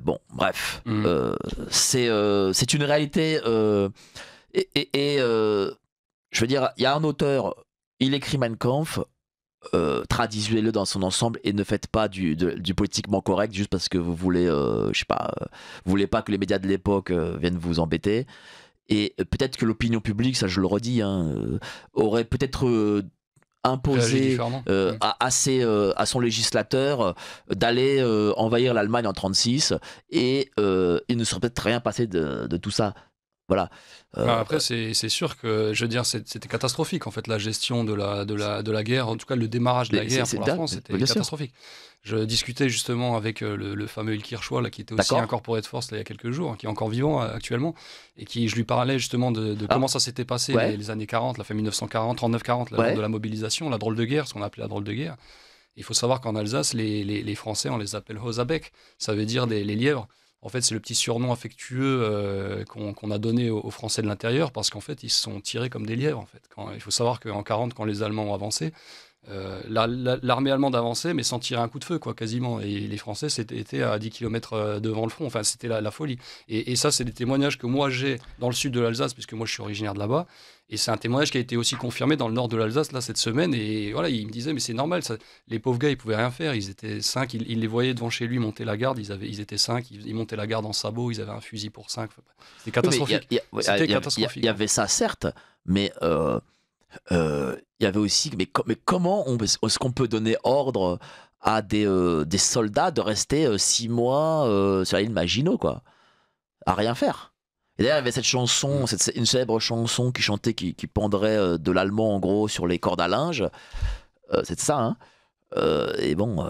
Bon, bref. C'est une réalité. Je veux dire, il y a un auteur, il écrit Mein Kampf. Traduisez-le dans son ensemble et ne faites pas du politiquement correct juste parce que vous voulez, je sais pas, vous voulez pas que les médias de l'époque viennent vous embêter. Et peut-être que l'opinion publique, ça je le redis, aurait peut-être imposé à son législateur d'aller envahir l'Allemagne en 1936 et il ne serait peut-être rien passé de tout ça. Voilà. Après, c'est sûr que, je veux dire, c'était catastrophique en fait la gestion de la guerre, en tout cas le démarrage de la guerre pour la France, c'était catastrophique. Je discutais justement avec le fameux Ilkir Choual, là, qui était aussi incorporé de force là, il y a quelques jours, qui est encore vivant actuellement, et je lui parlais justement de comment ça s'était passé les années 40, la fin 1940, 39-40, de la mobilisation, la drôle de guerre, ce qu'on appelait la drôle de guerre. Il faut savoir qu'en Alsace, les Français, on les appelle Hosabeck, ça veut dire les lièvres. En fait, c'est le petit surnom affectueux qu'on a donné aux Français de l'intérieur parce qu'en fait, ils se sont tirés comme des lièvres. En fait. Il faut savoir qu'en 40, quand les Allemands ont avancé, l'armée allemande avançait, mais sans tirer un coup de feu, quoi, quasiment. Et les Français étaient à 10 km devant le front. Enfin, c'était la folie. Et ça, c'est des témoignages que moi, j'ai dans le sud de l'Alsace, puisque moi, je suis originaire de là-bas. Et c'est un témoignage qui a été aussi confirmé dans le nord de l'Alsace, là, cette semaine. Et voilà, il me disait, mais c'est normal, les pauvres gars, ils pouvaient rien faire. Ils étaient 5, il les voyait devant chez lui monter la garde. Ils étaient 5, ils montaient la garde en sabot, ils avaient un fusil pour 5. C'était catastrophique. C'était catastrophique. Il y avait ça, certes, mais il y avait aussi, mais comment est-ce qu'on peut donner ordre à des soldats de rester 6 mois sur la ligne Maginot, quoi, à rien faire? Et d'ailleurs, il y avait cette chanson, une célèbre chanson qui chantait, qui pendrait de l'allemand en gros sur les cordes à linge. C'est ça, hein. Et bon,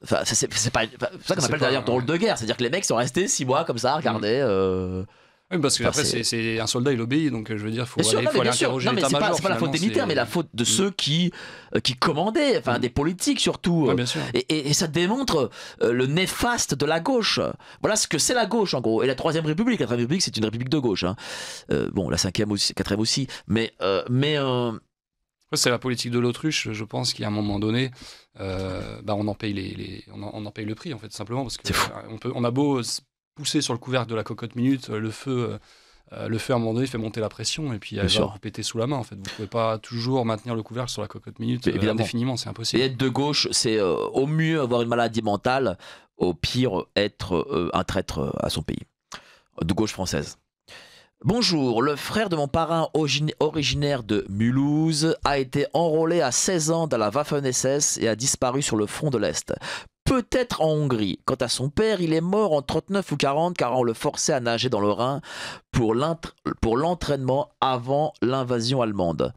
c'est pas ça qu'on appelle d'ailleurs drôle de guerre. C'est-à-dire que les mecs sont restés 6 mois comme ça, à regarder. Oui, parce que après, c'est un soldat, il obéit, donc je veux dire, il faut aller interroger l'état-major. C'est pas la faute des militaires, mais la faute de ceux qui commandaient, enfin des politiques surtout. Ouais, bien sûr. Et ça démontre le néfaste de la gauche. Voilà ce que c'est la gauche en gros. Et la Troisième République, c'est une république de gauche. Hein. Bon, la 5e aussi, 4e aussi, mais c'est la politique de l'autruche, je pense qu'à un moment donné, on en paye on en paye le prix en fait, simplement parce que on a beau pousser sur le couvercle de la cocotte minute, le feu à un moment donné fait monter la pression et puis elle va vous péter sous la main en fait. Vous pouvez pas toujours maintenir le couvercle sur la cocotte minute indéfiniment, c'est impossible. Et être de gauche, c'est au mieux avoir une maladie mentale, au pire être un traître à son pays. De gauche française. Bonjour, le frère de mon parrain originaire de Mulhouse a été enrôlé à 16 ans dans la Waffen-SS et a disparu sur le front de l'Est. Peut-être en Hongrie. Quant à son père, il est mort en 39 ou 40 car on le forçait à nager dans le Rhin pour l'entraînement avant l'invasion allemande.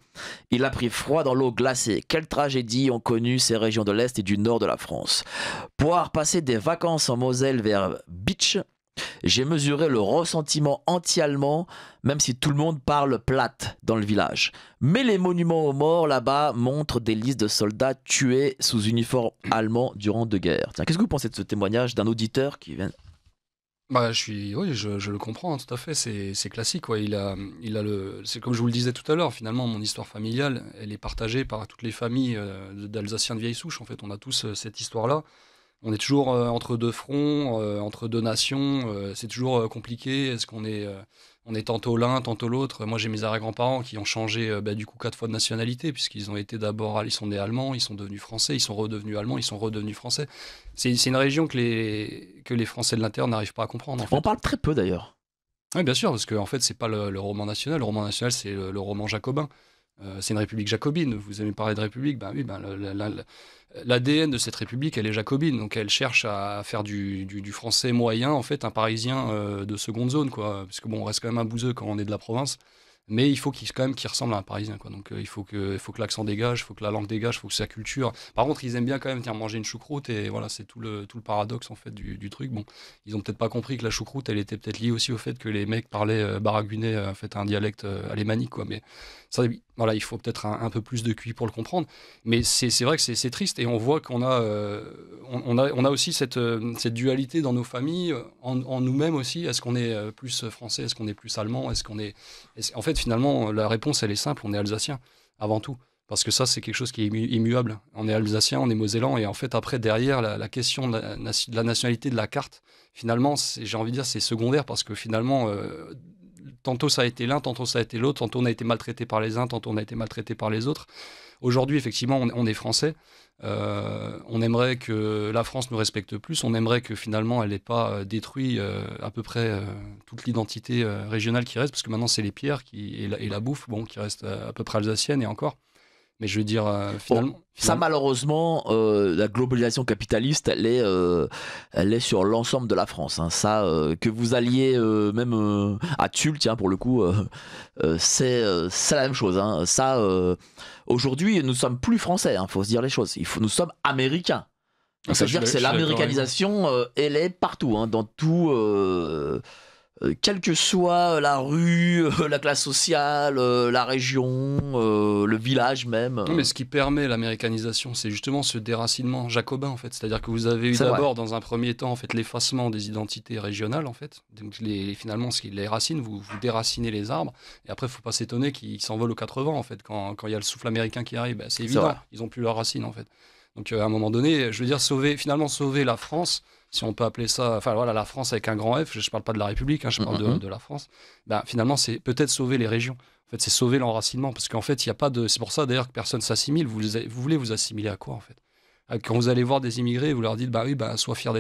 Il a pris froid dans l'eau glacée. Quelle tragédie ont connu ces régions de l'Est et du Nord de la France. Pour avoir passé des vacances en Moselle vers Bitsch, j'ai mesuré le ressentiment anti-allemand, même si tout le monde parle plate dans le village. Mais les monuments aux morts là-bas montrent des listes de soldats tués sous uniforme allemand durant 2 guerres. Tiens, qu'est-ce que vous pensez de ce témoignage d'un auditeur qui vient... Bah, oui, je le comprends, hein, tout à fait. C'est classique, ouais. C'est comme je vous le disais tout à l'heure. Finalement, mon histoire familiale, elle est partagée par toutes les familles d'Alsaciens de vieille souche. En fait, on a tous cette histoire-là. On est toujours entre deux fronts, entre deux nations. C'est toujours compliqué. On est tantôt l'un, tantôt l'autre. Moi, j'ai mes arrière-grands-parents qui ont changé du coup 4 fois de nationalité, puisqu'ils ont été d'abord, ils sont nés allemands, ils sont devenus français, ils sont redevenus allemands, ils sont redevenus français. C'est une région que les Français de l'intérieur n'arrivent pas à comprendre. En fait. On parle très peu d'ailleurs. Oui, bien sûr, parce que en fait, c'est pas le roman national. Le roman national, c'est le roman jacobin. C'est une république jacobine. Vous aimez parler de république, ben oui, l'ADN de cette république, elle est jacobine. Donc elle cherche à faire du français moyen, en fait, un parisien de seconde zone, quoi. Parce que bon, on reste quand même un bouseux quand on est de la province. Mais il faut quand même qu'il ressemble à un Parisien, quoi. Donc il faut que l'accent dégage, il faut que la langue dégage, il faut que sa culture. Par contre, ils aiment bien quand même manger une choucroute, et voilà, c'est tout le paradoxe en fait du truc. Bon, ils ont peut-être pas compris que la choucroute, elle était peut-être liée aussi au fait que les mecs parlaient baragunais, en fait, un dialecte alémanique, quoi. Mais ça, voilà, il faut peut-être un peu plus de QI pour le comprendre. Mais c'est vrai que c'est triste, et on voit qu'on a, on a aussi cette dualité dans nos familles, en nous-mêmes aussi. Est-ce qu'on est plus français, est-ce qu'on est plus allemand, en fait, finalement, la réponse, elle est simple. On est alsacien, avant tout. Parce que ça, c'est quelque chose qui est immuable. On est alsacien, on est mosellan. Et en fait, après, derrière, la question de la nationalité de la carte, finalement, j'ai envie de dire, c'est secondaire. Parce que finalement, tantôt ça a été l'un, tantôt ça a été l'autre. Tantôt on a été maltraité par les uns, tantôt on a été maltraité par les autres. Aujourd'hui, effectivement, on est français. On aimerait que la France nous respecte plus. On aimerait que finalement, elle n'ait pas détruit à peu près toute l'identité régionale qui reste, parce que maintenant, c'est les pierres et la bouffe, bon, qui reste à peu près alsacienne, et encore. Mais je veux dire, finalement... Ça, malheureusement, la globalisation capitaliste, elle est sur l'ensemble de la France. Hein. Ça, que vous alliez même à Tulle, tiens, pour le coup, c'est la même chose. Hein. Ça, aujourd'hui, nous sommes plus français, il faut se dire les choses. Nous sommes américains. Donc, ça veut dire que c'est l'américanisation, elle est partout, hein, dans tout... quelle que soit la rue, la classe sociale, la région, le village même. Non, mais ce qui permet l'américanisation, c'est justement ce déracinement jacobin, en fait. C'est-à-dire que vous avez eu d'abord, dans un premier temps, en fait, l'effacement des identités régionales, en fait. Donc, finalement, les racines, vous déracinez les arbres, et après, il ne faut pas s'étonner qu'ils s'envolent aux 80, en fait. Quand il y a le souffle américain qui arrive, c'est évident, ils n'ont plus leurs racines, en fait. Donc, à un moment donné, je veux dire, finalement sauver la France, si on peut appeler ça, enfin voilà, la France avec un grand F, je ne parle pas de la République, hein, je parle de la France, finalement, c'est peut-être sauver les régions. En fait, c'est sauver l'enracinement, parce qu'en fait, il n'y a pas de... C'est pour ça, d'ailleurs, que personne s'assimile. Vous voulez vous assimiler à quoi, en fait? Quand vous allez voir des immigrés, vous leur dites, sois fier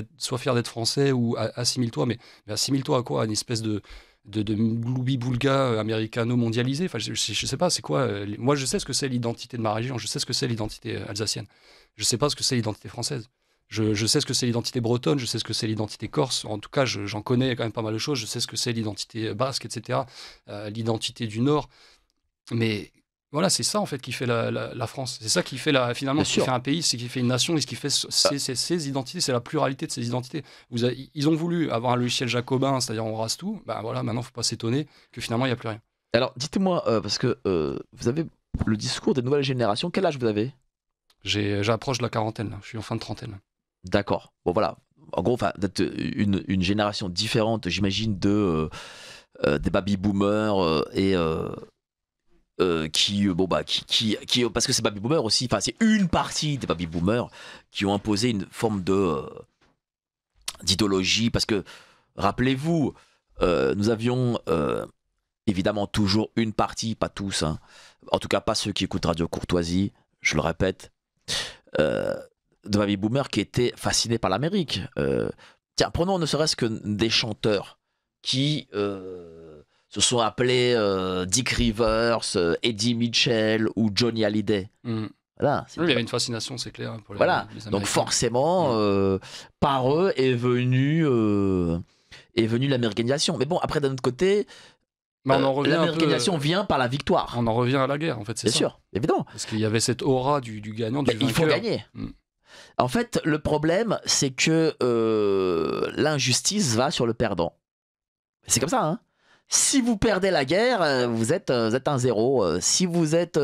d'être français, ou assimile-toi, mais assimile-toi à quoi? À une espèce de gloubi-boulga américano-mondialisé. Enfin, je sais pas, c'est quoi? Moi, je sais ce que c'est l'identité de ma région, je sais ce que c'est l'identité alsacienne. Je sais pas ce que c'est l'identité française. Je sais ce que c'est l'identité bretonne, je sais ce que c'est l'identité corse. En tout cas, j'en connais quand même pas mal de choses. Je sais ce que c'est l'identité basque, etc. L'identité du Nord. Mais voilà, c'est ça en fait qui fait la France. C'est ça qui fait finalement qui fait un pays, c'est qui fait une nation, et ce qui fait ses identités, c'est la pluralité de ses identités. Ils ont voulu avoir un logiciel jacobin, c'est-à-dire on rase tout. Voilà, maintenant, faut pas s'étonner que finalement il n'y a plus rien. Alors, dites-moi, parce que vous avez le discours des nouvelles générations. Quel âge vous avez? J'approche de la quarantaine, là. Je suis en fin de trentaine. D'accord. Bon, voilà. En gros, vous êtes une génération différente, j'imagine, des baby-boomers qui, parce que ces baby-boomers aussi, enfin, c'est une partie des baby-boomers qui ont imposé une forme d'idéologie. Parce que, rappelez-vous, nous avions évidemment toujours une partie, pas tous, hein, en tout cas pas ceux qui écoutent Radio Courtoisie, je le répète, de baby boomers qui étaient fascinés par l'Amérique. Tiens, prenons ne serait-ce que des chanteurs qui se sont appelés Dick Rivers, Eddie Mitchell ou Johnny Hallyday. Voilà, il y avait une fascination, c'est clair, pour les Américains. Donc forcément, par eux est venue l'américanisation. Mais bon, après d'un autre côté, l'américanisation vient par la victoire. On en revient à la guerre, en fait, c'est ça. Bien sûr, évidemment. Parce qu'il y avait cette aura du gagnant, du vainqueur. Il faut gagner. En fait, le problème, c'est que l'injustice va sur le perdant. C'est comme ça, hein. Si vous perdez la guerre, vous êtes un zéro. Si vous êtes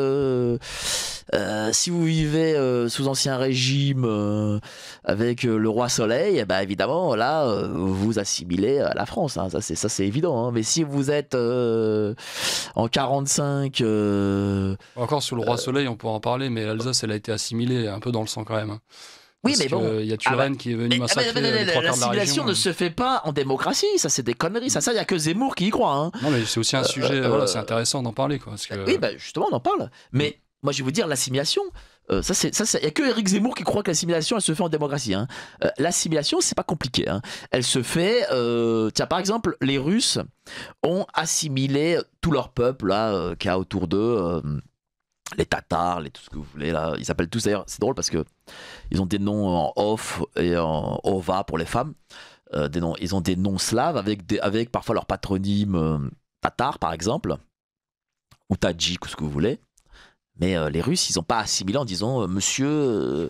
Si vous vivez sous ancien régime avec le roi Soleil, bah, évidemment, là, vous assimilez à la France. Hein. Ça, c'est évident. Hein. Mais si vous êtes en 45... Encore sur le Roi Soleil, on pourra en parler, mais l'Alsace, elle a été assimilée un peu dans le sang quand même. Hein. Oui, Parce mais bon. il y a Turenne qui est venu massacrer les trois quarts de la l'assimilation région. ne se fait pas en démocratie. Ça, c'est des conneries. Ça, il n'y a que Zemmour qui y croit. Hein. Non, mais c'est aussi un sujet, voilà, c'est intéressant d'en parler. Quoi, parce que... Oui, bah, justement, on en parle. Mais moi, je vais vous dire, l'assimilation, il n'y a que Éric Zemmour qui croit que l'assimilation, elle se fait en démocratie. Hein. L'assimilation, c'est pas compliqué. Hein. Elle se fait. Tiens, par exemple, les Russes ont assimilé tout leur peuple là, qu'il y a autour d'eux. Les Tatars, tout ce que vous voulez là, ils s'appellent tous d'ailleurs, c'est drôle parce que ils ont des noms en off et en ova pour les femmes, ils ont des noms slaves avec parfois leur patronyme tatar par exemple, ou tadjik ou ce que vous voulez, mais les Russes ils n'ont pas assimilé en disant monsieur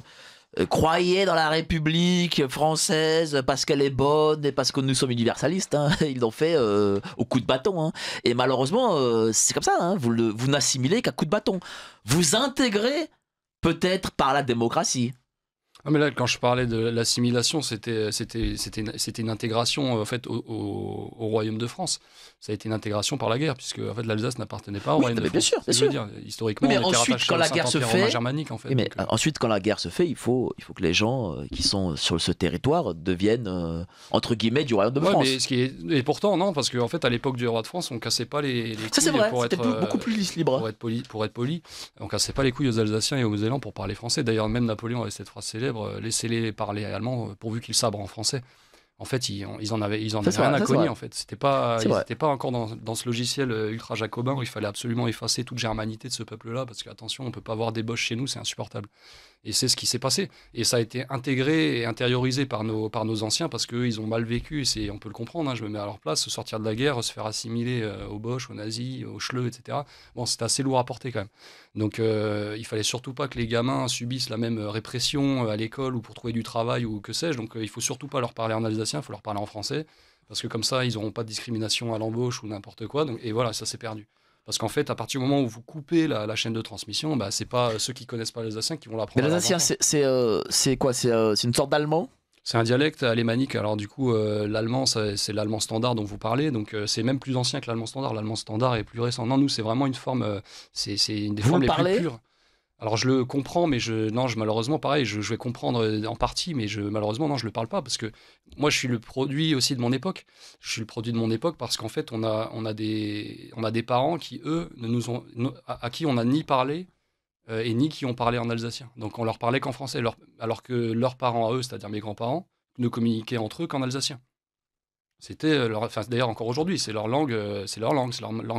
croyez dans la République française parce qu'elle est bonne et parce que nous sommes universalistes. Hein. Ils l'ont fait au coup de bâton. Hein. Et malheureusement, c'est comme ça. Hein. Vous n'assimilez qu'à coup de bâton. Vous intégrez peut-être par la démocratie. Ah, mais là, quand je parlais de l'assimilation, c'était une intégration en fait, au Royaume de France. Ça a été une intégration par la guerre, puisque en fait, l'Alsace n'appartenait pas au Royaume de France. Bien sûr, bien sûr. Dire, historiquement, mais on était ensuite, quand la guerre se fait, germanique, en fait. Mais ensuite, quand la guerre se fait, il faut que les gens qui sont sur ce territoire deviennent entre guillemets du Royaume de France. Mais et pourtant, non, parce qu'en fait, à l'époque du roi de France, on cassait pas les couilles. Ça, c'est vrai, c'était beaucoup plus libre. Pour être poli, on cassait pas les couilles aux Alsaciens et aux Mosellans pour parler français. D'ailleurs, même Napoléon avait cette phrase célèbre, laissez-les parler allemand pourvu qu'ils sabrent en français. En fait, ils en avaient rien à cogner. En fait, ils n'étaient pas encore dans ce logiciel ultra jacobin où il fallait absolument effacer toute germanité de ce peuple-là parce que attention, on peut pas avoir des Boches chez nous, c'est insupportable. Et c'est ce qui s'est passé. Et ça a été intégré et intériorisé par nos anciens parce qu'eux, ils ont mal vécu. On peut le comprendre. Hein, je me mets à leur place. Sortir de la guerre, se faire assimiler aux Boches, aux nazis, aux Schleux, etc. Bon, c'était assez lourd à porter quand même. Donc, il fallait surtout pas que les gamins subissent la même répression à l'école ou pour trouver du travail ou que sais-je. Donc, il faut surtout pas leur parler en alsacien. Il faut leur parler en français parce que comme ça, ils n'auront pas de discrimination à l'embauche ou n'importe quoi. Donc, et voilà, ça s'est perdu. Parce qu'en fait, à partir du moment où vous coupez la chaîne de transmission, bah, c'est pas ceux qui connaissent pas l'alsacien qui vont l'apprendre. Mais l'alsacien, c'est quoi? C'est une sorte d'allemand? C'est un dialecte alémanique. Alors du coup, l'allemand, c'est l'allemand standard dont vous parlez. Donc c'est même plus ancien que l'allemand standard. L'allemand standard est plus récent. Non, nous, c'est vraiment une forme. C'est une des formes les plus pures. Alors je le comprends, mais malheureusement, pareil, je vais comprendre en partie, mais malheureusement, non, je le parle pas parce que moi, je suis le produit aussi de mon époque. Je suis le produit de mon époque parce qu'en fait, on a des parents qui, eux, à qui on n'a ni parlé et ni qui ont parlé en alsacien. Donc on leur parlait qu'en français, alors que leurs parents à eux, c'est-à-dire mes grands-parents, ne communiquaient entre eux qu'en alsacien. C'était d'ailleurs encore aujourd'hui, c'est leur langue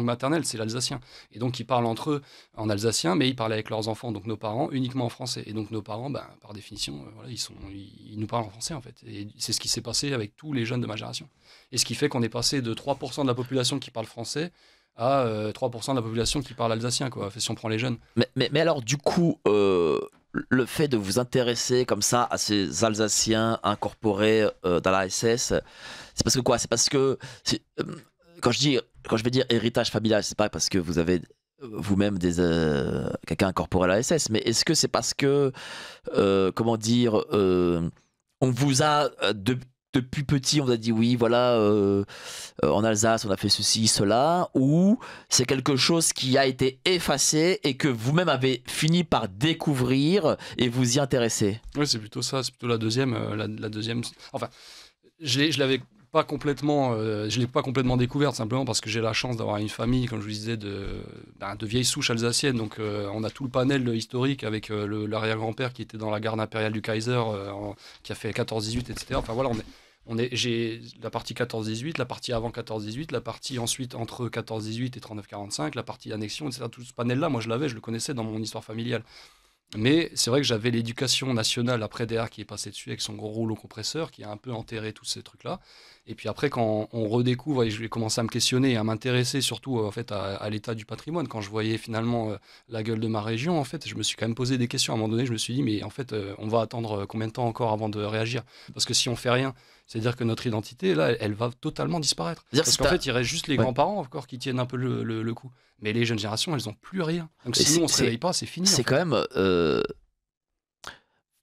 maternelle, c'est l'alsacien. Et donc ils parlent entre eux en alsacien, mais ils parlent avec leurs enfants, donc nos parents, uniquement en français. Et donc nos parents, par définition, ils nous parlent en français en fait. Et c'est ce qui s'est passé avec tous les jeunes de ma génération. Et ce qui fait qu'on est passé de 3% de la population qui parle français à 3% de la population qui parle alsacien, quoi, si on prend les jeunes. Mais alors du coup, le fait de vous intéresser comme ça à ces Alsaciens incorporés dans la SS, c'est parce que quoi? C'est parce que quand je vais dire héritage familial, c'est pas parce que vous avez vous-même quelqu'un incorporé à la SS, mais est-ce que c'est parce que comment dire, on vous a depuis petit, on vous a dit oui, voilà, en Alsace, on a fait ceci, cela, ou c'est quelque chose qui a été effacé et que vous-même avez fini par découvrir et vous y intéresser? Oui, c'est plutôt ça, c'est plutôt la deuxième. La deuxième. Enfin, je l'avais pas complètement, je l'ai pas complètement découverte simplement parce que j'ai la chance d'avoir une famille, comme je vous disais, de vieilles souches alsaciennes. Donc, on a tout le panel historique avec l'arrière-grand-père qui était dans la garde impériale du Kaiser, qui a fait 14-18, etc. Enfin voilà, j'ai la partie 14-18, la partie avant 14-18, la partie ensuite entre 14-18 et 39-45, la partie annexion, etc. Tout ce panel-là, moi je le connaissais dans mon histoire familiale. Mais c'est vrai que j'avais l'éducation nationale après derrière qui est passée dessus avec son gros rouleau compresseur qui a un peu enterré tous ces trucs-là. Et puis après, quand on redécouvre, et je vais commencer à me questionner et à m'intéresser surtout en fait, à l'état du patrimoine, quand je voyais finalement la gueule de ma région, en fait, je me suis quand même posé des questions. À un moment donné, je me suis dit, mais en fait, on va attendre combien de temps encore avant de réagir? Parce que si on fait rien, C'est-à-dire que notre identité, là, elle va totalement disparaître. C'est-à-dire Parce que qu'en fait, il reste juste les Ouais. grands-parents encore qui tiennent un peu le coup. Mais les jeunes générations, elles n'ont plus rien. Donc Et si nous, on ne se c'est- réveille pas, c'est fini. en c'est fait. quand même.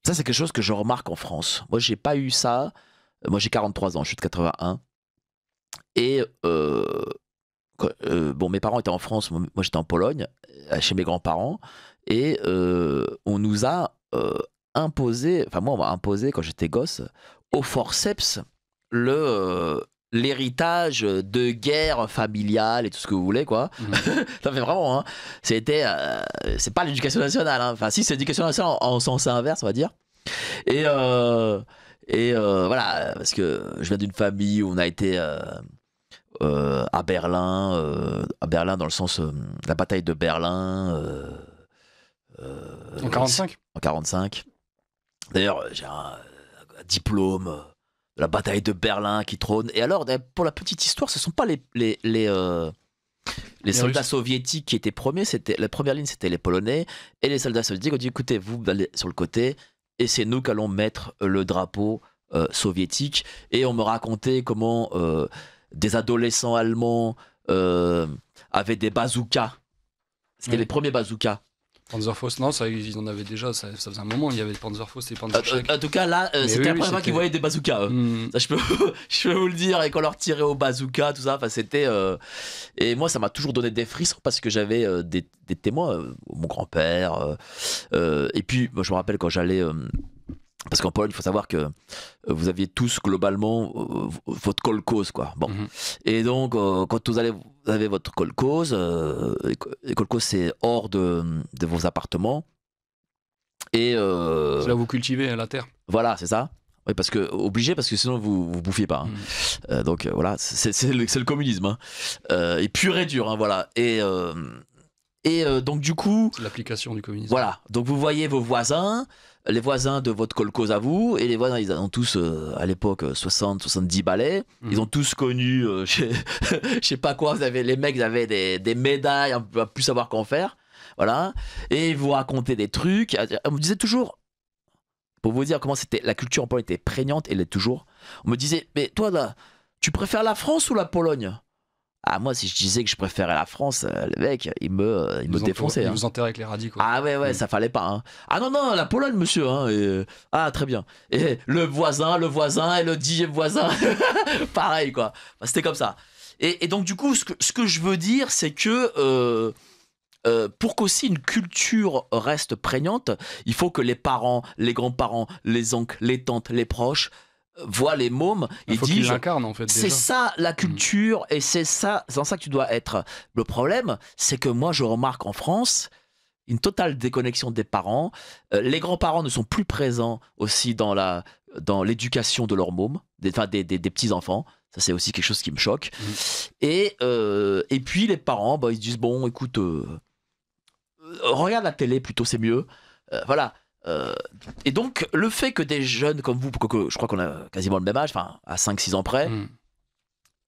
Ça, c'est quelque chose que je remarque en France. Moi, j'ai pas eu ça. Moi, j'ai 43 ans, je suis de 81. Et bon, mes parents étaient en France, moi j'étais en Pologne, chez mes grands-parents. Et on nous a imposé, enfin, moi, on m'a imposé quand j'étais gosse, au forceps, l'héritage de guerre familiale et tout ce que vous voulez, quoi. Mhm. Ça fait vraiment, hein. C'est pas l'éducation nationale, hein. Enfin, si, c'est l'éducation nationale en sens inverse, on va dire. Et, voilà, parce que je viens d'une famille où on a été à Berlin dans le sens la bataille de Berlin En 45. en 45. D'ailleurs, j'ai un diplôme de la bataille de Berlin qui trône. Et alors, pour la petite histoire, ce sont pas les soldats Russes. soviétiques qui étaient premiers, c'était la première ligne, c'était les Polonais, et les soldats soviétiques ont dit écoutez, vous allez sur le côté, et c'est nous qui allons mettre le drapeau soviétique. Et on me racontait comment des adolescents allemands avaient des bazookas. C'était Oui. les premiers bazookas. Panzerfaust, non, ça, ils en avaient déjà, ça faisait un moment, il y avait Panzerfaust et Panzerschreck. En tout cas, là, Mais c'était oui, la oui, première fois c'était- qu'ils voyaient des bazookas. Hmm. Ça, je peux vous le dire, et qu'on leur tirait au bazooka, tout ça, enfin, c'était. Et moi, ça m'a toujours donné des frissons parce que j'avais des témoins, mon grand-père. Et puis, moi, je me rappelle quand j'allais. Parce qu'en Pologne, il faut savoir que vous aviez tous globalement votre kolkhoz, quoi. Bon. Mhm. Et donc, quand vous avez votre kolkhoz, et kolkhoz, c'est hors de vos appartements. Et C'est là où vous cultivez la terre. voilà, c'est ça. Oui, obligé, parce que sinon vous bouffiez pas. Hein. Mhm. Donc voilà, c'est le communisme. Hein. Et pur et dur, hein, voilà. Et donc du coup, C'est l'application du communisme. voilà. Donc vous voyez vos voisins, les voisins de votre kolkhoz à vous, et les voisins, ils ont tous, à l'époque, 60-70 balais. Mhm. Ils ont tous connu, je sais pas quoi, les mecs, ils avaient des médailles, on ne plus savoir qu'en faire. Voilà. Et ils vous racontaient des trucs. On me disait toujours, pour vous dire comment la culture en Pologne était prégnante, et elle l'est toujours. On me disait, mais toi là, tu préfères la France ou la Pologne? Ah, moi, si je disais que je préférais la France, le mec, il me défonçait. Ils Hein. vous enterrent avec les radicaux. Ah ouais, ça fallait pas. Hein. Ah non, la Pologne, monsieur. Hein, ah, très bien. Et le voisin, et le dixième voisin. Pareil, quoi. Enfin, c'était comme ça. Et donc, du coup, ce que je veux dire, c'est que pour qu'aussi une culture reste prégnante, il faut que les parents, les grands-parents, les oncles, les tantes, les proches voient les mômes et Il faut qu'ils disent l'incarnent en fait. c'est déjà. ça la culture et c'est dans ça que tu dois être. Le problème, c'est que moi je remarque en France une totale déconnexion des parents. Les grands-parents ne sont plus présents aussi dans l'éducation de leurs mômes, des petits-enfants. Ça, c'est aussi quelque chose qui me choque. Et puis les parents, ils se disent bon, écoute, regarde la télé plutôt, c'est mieux. Voilà. Et donc, le fait que des jeunes comme vous, je crois qu'on a quasiment le même âge, enfin, à 5-6 ans près,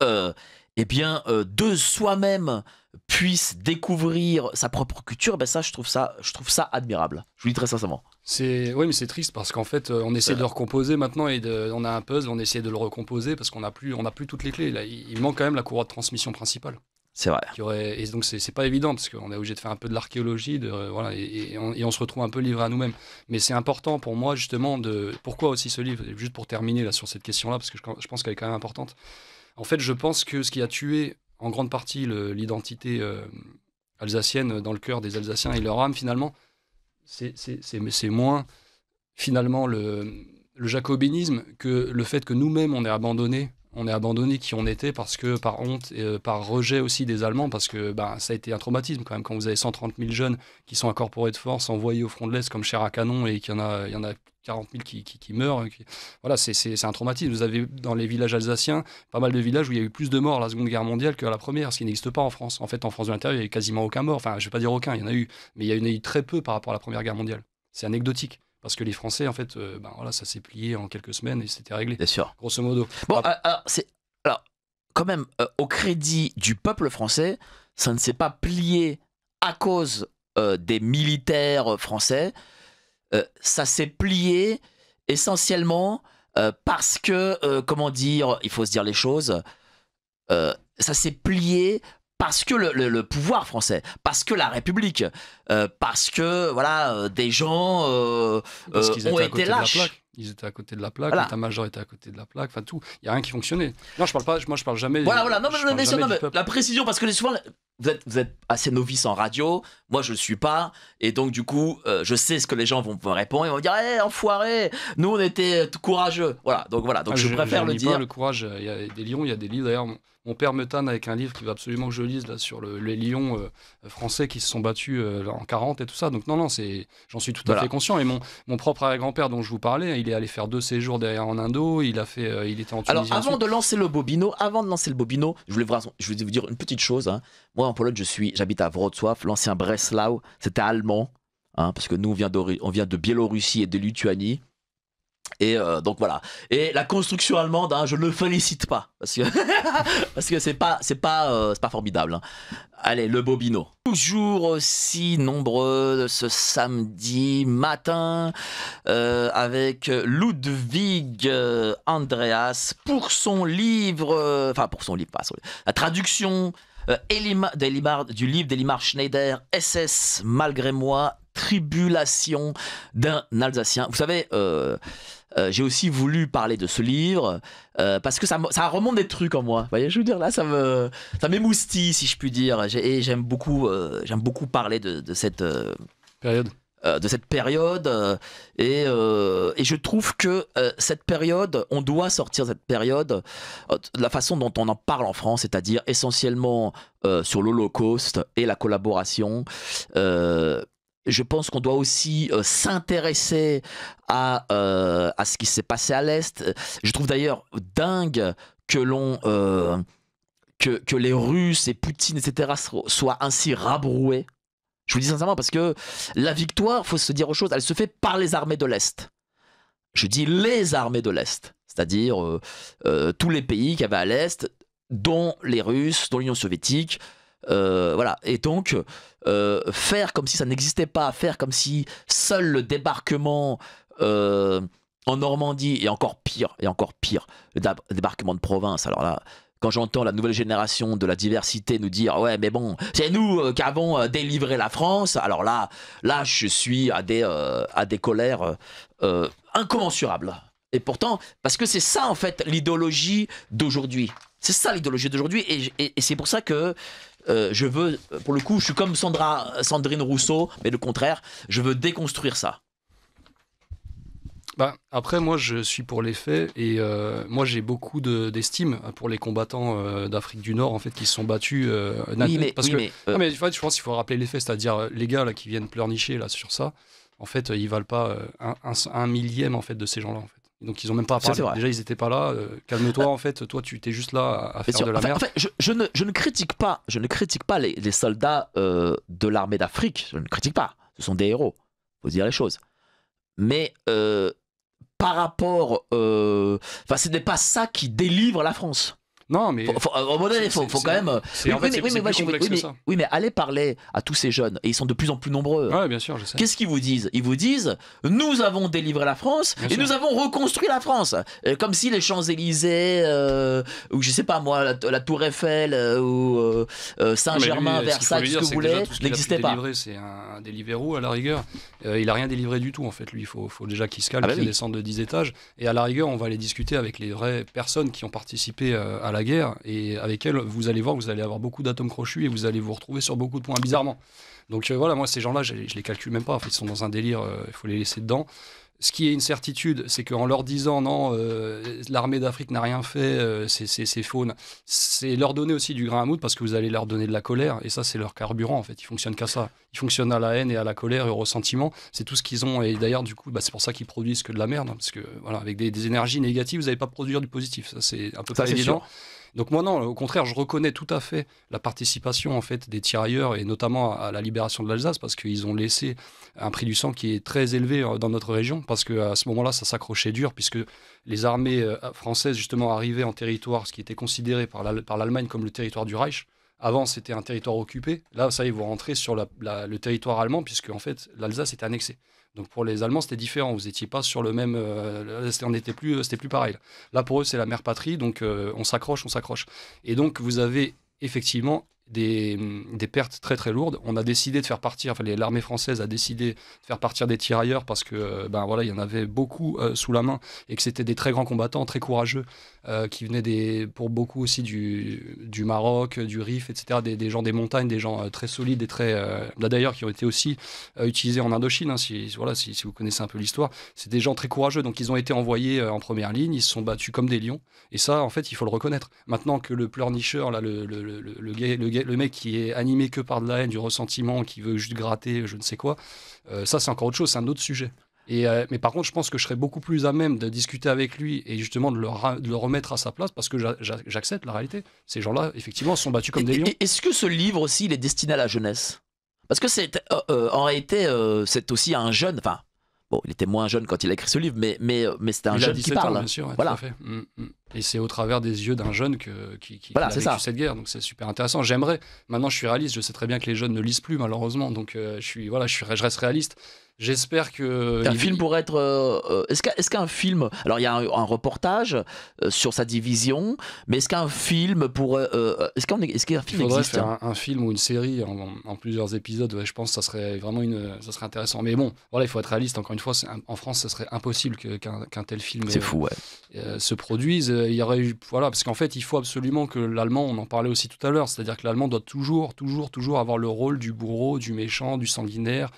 eh bien, de soi-même puisse découvrir sa propre culture, ça, je trouve ça admirable. Je vous dis très sincèrement. Oui, mais c'est triste parce qu'en fait, on essaie de recomposer maintenant on a un puzzle, on essaie de le recomposer parce qu'on n'a plus toutes les clés. Là, il manque quand même la courroie de transmission principale. C'est vrai. Et donc, c'est pas évident parce qu'on est obligé de faire un peu de l'archéologie, voilà, et on se retrouve un peu livré à nous-mêmes. Mais c'est important pour moi, justement, pourquoi aussi ce livre, juste pour terminer là, sur cette question-là, parce que je pense qu'elle est quand même importante. En fait, je pense que ce qui a tué en grande partie l'identité alsacienne dans le cœur des Alsaciens et leur âme, finalement, c'est moins finalement le jacobinisme que le fait que nous-mêmes on est abandonné qui on était parce que par honte et par rejet aussi des Allemands, parce que ça a été un traumatisme quand même quand vous avez 130 000 jeunes qui sont incorporés de force envoyés au front de l'Est comme chair à canon et qu'il y en a 40 000 qui meurent. Voilà, c'est un traumatisme. Vous avez dans les villages alsaciens pas mal de villages où il y a eu plus de morts à la Seconde Guerre mondiale qu'à la Première, ce qui n'existe pas en France. En fait, en France de l'intérieur, il n'y a eu quasiment aucun mort. Enfin, je ne vais pas dire aucun, il y en a eu, mais il y en a eu très peu par rapport à la Première Guerre mondiale. C'est anecdotique. Parce que les Français, en fait, voilà, ça s'est plié en quelques semaines et c'était réglé. Bien sûr. Grosso modo. Bon, alors, quand même, au crédit du peuple français, ça ne s'est pas plié à cause des militaires français. Ça s'est plié essentiellement parce que, comment dire, il faut se dire les choses, ça s'est plié parce que le pouvoir français, parce que la République, parce que voilà, des gens Parce qu'ils ont étaient à été côté de la lâches. plaque. Ils étaient à côté de la plaque, Voilà. l'état-major était à côté de la plaque, enfin tout. Il n'y a rien qui fonctionnait. Non, je parle pas, moi je parle jamais. Voilà, non, je parle mais jamais du mais peuple. la précision, parce que souvent, vous êtes assez novice en radio, moi je le suis pas, et donc du coup, je sais ce que les gens vont me répondre, ils vont me dire, hé, enfoiré, nous on était courageux. Voilà, donc Ah, je préfère le nie dire. pas le courage. Il y a des lions, il y a des livres. D'ailleurs, mon père me tanne avec un livre qu'il va absolument que je lise là, sur les lions français qui se sont battus en 40 et tout ça. Donc non, j'en suis tout à Voilà. fait conscient. Et mon propre arrière-grand-père dont je vous parlais, il est allé faire 2 séjours derrière en Indo, il était en Tunisie. Alors, avant ensuite. de lancer le Bobino, je voulais vous dire une petite chose. Hein. Moi, en Pologne, j'habite à Wrocław, l'ancien Breslau, c'était allemand, hein, parce que nous, on vient de Biélorussie et de Lituanie. Et donc voilà. Et la construction allemande, hein, je ne le félicite pas parce que parce que c'est pas formidable. Hein. Allez, le Bobino. Toujours aussi nombreux ce samedi matin avec Ludwig Andreas pour son livre, la traduction du livre d'Elimar Schneider, SS malgré moi, tribulation d'un Alsacien. Vous savez, j'ai aussi voulu parler de ce livre parce que ça remonte des trucs en moi. Vous voyez, je veux dire, là, ça m'émoustille, si je puis dire. Et j'aime beaucoup parler de cette Période. Et je trouve que cette période, on doit sortir de cette période de la façon dont on en parle en France, c'est-à-dire essentiellement sur l'Holocauste et la collaboration. Je pense qu'on doit aussi s'intéresser à ce qui s'est passé à l'Est. Je trouve d'ailleurs dingue que que les Russes et Poutine, etc., soient ainsi rabroués. Je vous le dis sincèrement parce que la victoire, faut se dire aux choses, elle se fait par les armées de l'Est. Je dis les armées de l'Est, c'est-à-dire tous les pays qui avaient à l'Est, dont les Russes, dont l'Union soviétique. Voilà. Et donc, faire comme si ça n'existait pas, faire comme si seul le débarquement en Normandie, et encore pire, le débarquement de province, alors là, quand j'entends la nouvelle génération de la diversité nous dire ouais mais bon c'est nous qui avons délivré la France, alors là je suis à des colères incommensurables. Et pourtant parce que c'est ça en fait l'idéologie d'aujourd'hui, et c'est pour ça que je veux, pour le coup je suis comme Sandrine Rousseau, mais le contraire, je veux déconstruire ça. Bah, après, moi, je suis pour les faits et moi, j'ai beaucoup d'estime pour les combattants d'Afrique du Nord, en fait, qui se sont battus. Non, mais en fait, je pense qu'il faut rappeler les faits, c'est-à-dire les gars là qui viennent pleurnicher là sur ça. En fait, ils valent pas un millième en fait de ces gens-là, en fait. Donc, ils ont même pas à parler. Déjà, ils étaient pas là. Calme-toi, en fait. Toi, tu t'es juste là à faire de la merde. En fait, je ne critique pas les soldats de l'armée d'Afrique. Je ne critique pas. Ce sont des héros. Faut dire les choses. Mais par rapport, ce n'est pas ça qui délivre la France. Non, mais faut quand même. Oui, mais allez parler à tous ces jeunes, et ils sont de plus en plus nombreux. Ouais, bien sûr, je sais. Qu'est-ce qu'ils vous disent? Ils vous disent nous avons délivré la France et nous avons reconstruit la France. Comme si les Champs-Élysées, ou je sais pas moi, la Tour Eiffel, ou Saint-Germain, Versailles, ce que vous voulez, n'existaient pas. C'est un Deliveroo à la rigueur. Il a rien délivré du tout, en fait. Lui, il faut déjà qu'il se calme, qu'il descende de 10 étages. Et à la rigueur, on va aller discuter avec les vraies personnes qui ont participé à la guerre, et avec elles, vous allez voir, vous allez avoir beaucoup d'atomes crochus et vous allez vous retrouver sur beaucoup de points, bizarrement. Donc voilà, moi, ces gens-là, je les calcule même pas. En fait, ils sont dans un délire, il faut les laisser dedans. Ce qui est une certitude, c'est qu'en leur disant non, l'armée d'Afrique n'a rien fait, c'est faux, c'est leur donner aussi du grain à moudre, parce que vous allez leur donner de la colère, et ça, c'est leur carburant, en fait. Ils fonctionnent qu'à ça. Ils fonctionnent à la haine et à la colère et au ressentiment. C'est tout ce qu'ils ont. Et d'ailleurs, du coup, c'est pour ça qu'ils produisent que de la merde, hein, parce que voilà, avec des énergies négatives, vous n'allez pas produire du positif. Ça, c'est un peu pas évident. Donc moi non, au contraire, je reconnais tout à fait la participation en fait des tirailleurs, et notamment à la libération de l'Alsace, parce qu'ils ont laissé un prix du sang qui est très élevé dans notre région, parce qu'à ce moment-là, ça s'accrochait dur, puisque les armées françaises justement arrivaient en territoire, ce qui était considéré par l'Allemagne comme le territoire du Reich. Avant, c'était un territoire occupé. Là, ça y est, vous rentrez sur le territoire allemand, puisque en fait, l'Alsace était annexée. Donc pour les Allemands, c'était différent. Vous n'étiez pas sur le même. C'était plus pareil. Là, pour eux, c'est la mère patrie. Donc on s'accroche, on s'accroche. Et donc vous avez effectivement des pertes très très lourdes. On a décidé de faire partir, enfin l'armée française a décidé de faire partir des tirailleurs parce que ben voilà, il y en avait beaucoup sous la main et que c'était des très grands combattants, très courageux, qui venaient pour beaucoup aussi du Maroc, du Rif, etc. Des gens des montagnes, des gens très solides et très là d'ailleurs qui ont été aussi utilisés en Indochine. Hein, si vous connaissez un peu l'histoire, c'est des gens très courageux. Donc ils ont été envoyés en première ligne, ils se sont battus comme des lions. Et ça, en fait, il faut le reconnaître. Maintenant que le pleurnicheur, là, le mec qui est animé que par de la haine, du ressentiment, qui veut juste gratter, je ne sais quoi, ça, c'est encore autre chose, c'est un autre sujet. Mais par contre, je pense que je serais beaucoup plus à même de discuter avec lui et justement de le remettre à sa place parce que j'accepte la réalité. Ces gens-là, effectivement, sont battus comme des lions. Est-ce que ce livre aussi, il est destiné à la jeunesse? Parce que en réalité, c'est aussi un jeune. Enfin, bon, il était moins jeune quand il a écrit ce livre, mais c'était un jeune qui parle. Ans, bien sûr, ouais, voilà. Tout à fait. Et c'est au travers des yeux d'un jeune qui voilà, a vécu cette guerre. Donc c'est super intéressant. J'aimerais. Maintenant, je suis réaliste. Je sais très bien que les jeunes ne lisent plus, malheureusement. Donc je reste réaliste. J'espère que. Un film pourrait être. Est-ce qu'un film. Alors, il y a un reportage sur sa division, mais est-ce qu'un film pourrait. Est-ce qu'un film faudrait existe faire un film ou une série en plusieurs épisodes. Ouais, je pense que ça serait vraiment ça serait intéressant. Mais bon, voilà, il faut être réaliste. Encore une fois, en France, ce serait impossible qu'un tel film c'est fou, ouais. se produise. Il y aurait voilà, parce qu'en fait, il faut absolument que l'Allemand, on en parlait aussi tout à l'heure, c'est-à-dire que l'Allemand doit toujours avoir le rôle du bourreau, du méchant, du sanguinaire.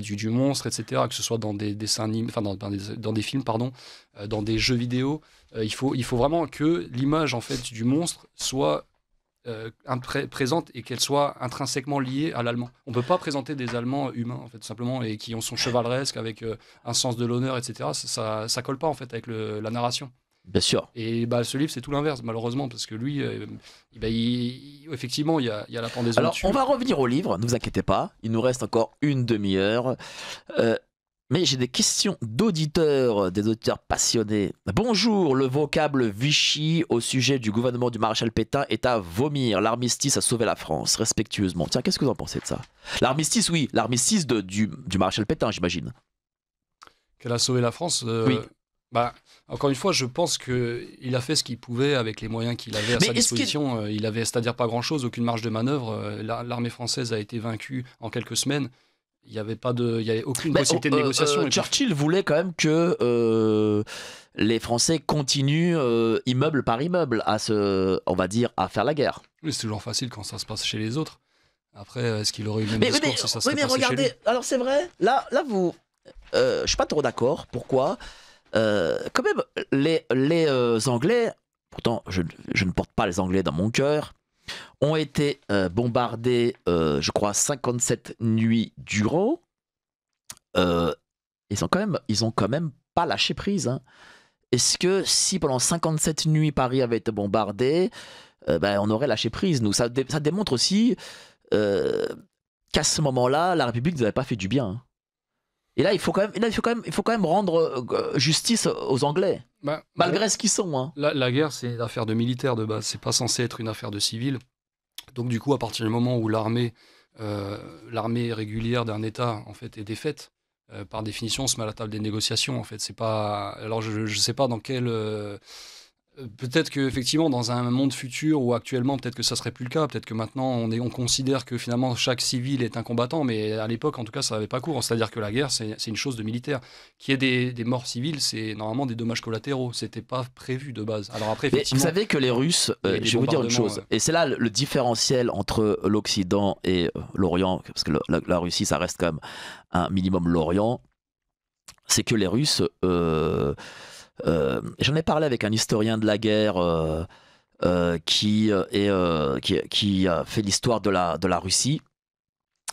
Du monstre, etc., que ce soit dans des dessins animés, enfin dans des films, pardon, dans des jeux vidéo. Il faut vraiment que l'image en fait du monstre soit présente et qu'elle soit intrinsèquement liée à l'allemand. On ne peut pas présenter des Allemands humains, en fait, tout simplement, et qui sont chevaleresques, avec un sens de l'honneur, etc. Ça colle pas, en fait, avec la narration. Bien sûr. Et ce livre, c'est tout l'inverse, malheureusement, parce que lui, effectivement, il y a la pendaison. Alors, dessus. on va revenir au livre, ne vous inquiétez pas, il nous reste encore une demi-heure. Mais j'ai des questions d'auditeurs, des auditeurs passionnés. Bonjour, le vocable Vichy au sujet du gouvernement du maréchal Pétain est à vomir. L'armistice a sauvé la France, respectueusement. Tiens, qu'est-ce que vous en pensez de ça? L'armistice, oui, l'armistice du maréchal Pétain, j'imagine. Qu'elle a sauvé la France oui. Encore une fois, je pense qu'il a fait ce qu'il pouvait avec les moyens qu'il avait à sa disposition. Il avait, c'est-à-dire pas grand-chose, aucune marge de manœuvre. L'armée française a été vaincue en quelques semaines. Il n'y avait aucune possibilité de négociation. Churchill voulait quand même que les Français continuent immeuble par immeuble à faire la guerre. Oui, c'est toujours facile quand ça se passe chez les autres. Après, est-ce qu'il aurait eu le même discours si ça se passait regardez, chez lui? alors c'est vrai, là vous... je suis pas trop d'accord. Pourquoi? Quand même, les Anglais, pourtant je ne porte pas les Anglais dans mon cœur, ont été bombardés, je crois, 57 nuits durant. Ils ont quand même pas lâché prise. Hein. Est-ce que si pendant 57 nuits Paris avait été bombardé, on aurait lâché prise, nous? Ça démontre aussi qu'à ce moment-là, la République ne nous avait pas fait du bien. Hein. Et là, il faut quand même rendre justice aux Anglais, malgré ce qu'ils sont. Hein. La guerre, c'est une affaire de militaires de base. C'est pas censé être une affaire de civils. Donc du coup, à partir du moment où l'armée régulière d'un État en fait est défaite, par définition, on se met à la table des négociations. En fait, c'est pas. Alors je sais pas dans quel. Peut-être qu'effectivement, dans un monde futur ou actuellement, peut-être que ça serait plus le cas. Peut-être que maintenant, on considère que finalement, chaque civil est un combattant. Mais à l'époque, en tout cas, ça n'avait pas cours. C'est-à-dire que la guerre, c'est une chose de militaire. Qu'il y ait des morts civiles, c'est normalement des dommages collatéraux. C'était pas prévu de base. Alors après, effectivement, vous savez que les Russes, je vais vous dire une chose, et c'est là le différentiel entre l'Occident et l'Orient, parce que la Russie, ça reste quand même un minimum l'Orient, c'est que les Russes... j'en ai parlé avec un historien de la guerre qui a fait l'histoire de la Russie,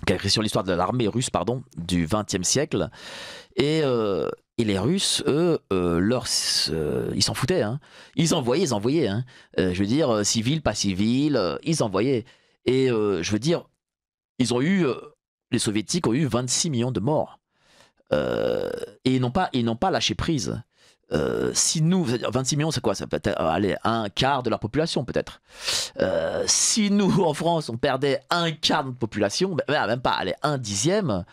qui a écrit sur l'histoire de l'armée russe, pardon, du XXe siècle. Et les Russes, eux, ils s'en foutaient. Hein. Ils envoyaient. Hein. Je veux dire, civil, pas civil, ils envoyaient. Et je veux dire, les Soviétiques ont eu 26 millions de morts. Et ils n'ont pas lâché prise. Si nous, 26 millions, c'est quoi? Ça peut être un quart de leur population, peut-être. Si nous, en France, on perdait un quart de notre population, même pas, un dixième,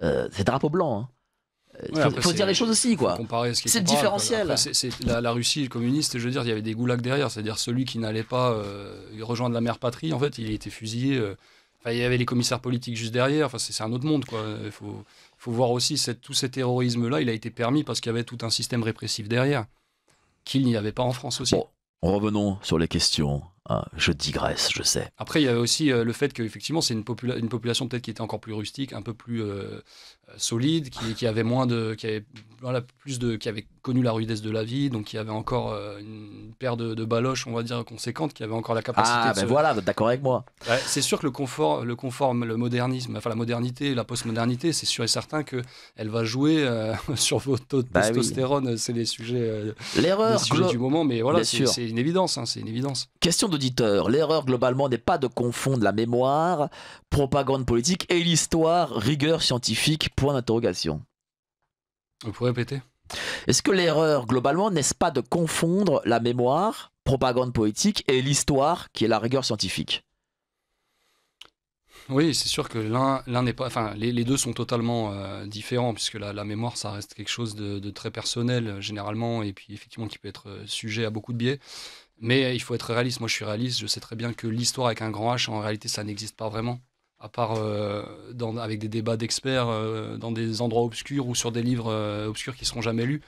c'est drapeau blanc. Hein. Il Ouais, après, faut se dire les choses aussi, faut quoi. comparer ce qui est C'est le comparable, quoi. différentiel. Après, la Russie, le communiste, je veux dire, il y avait des goulags derrière. C'est-à-dire celui qui n'allait pas rejoindre la mère patrie, en fait, il a été fusillé. Enfin, il y avait les commissaires politiques juste derrière. Enfin, c'est un autre monde, quoi. Il faut voir aussi tout ce terrorisme-là, il a été permis parce qu'il y avait tout un système répressif derrière, qu'il n'y avait pas en France aussi. Bon, revenons sur les questions. Hein. Je digresse, je sais. Après, il y avait aussi le fait qu'effectivement, c'est une population peut-être qui était encore plus rustique, un peu plus solide, qui avait moins de, qui avait, voilà, plus de, qui avait connu la rudesse de la vie, donc qui avait encore une paire de baloches, on va dire, conséquente, qui avait encore la capacité Ah, ben voilà, vous êtes d'accord avec moi. Ouais, c'est sûr que le modernisme, enfin la modernité, la postmodernité, c'est sûr et certain que elle va jouer sur votre taux de Bah oui. testostérone, c'est les sujets L'erreur, du moment, mais voilà, Bien sûr. c'est une évidence, hein, c'est une évidence. Question d'auditeur. L'erreur globalement n'est pas de confondre la mémoire, propagande politique et l'histoire, rigueur scientifique, point d'interrogation. Vous pouvez répéter? Est-ce que l'erreur globalement n'est-ce pas de confondre la mémoire, propagande politique et l'histoire qui est la rigueur scientifique? Oui, c'est sûr que l'un n'est pas, enfin les deux sont totalement différents puisque la mémoire ça reste quelque chose de très personnel généralement et puis effectivement qui peut être sujet à beaucoup de biais. Mais il faut être réaliste. Moi, je suis réaliste. Je sais très bien que l'histoire avec un grand H, en réalité, ça n'existe pas vraiment. À part avec des débats d'experts dans des endroits obscurs ou sur des livres obscurs qui ne seront jamais lus.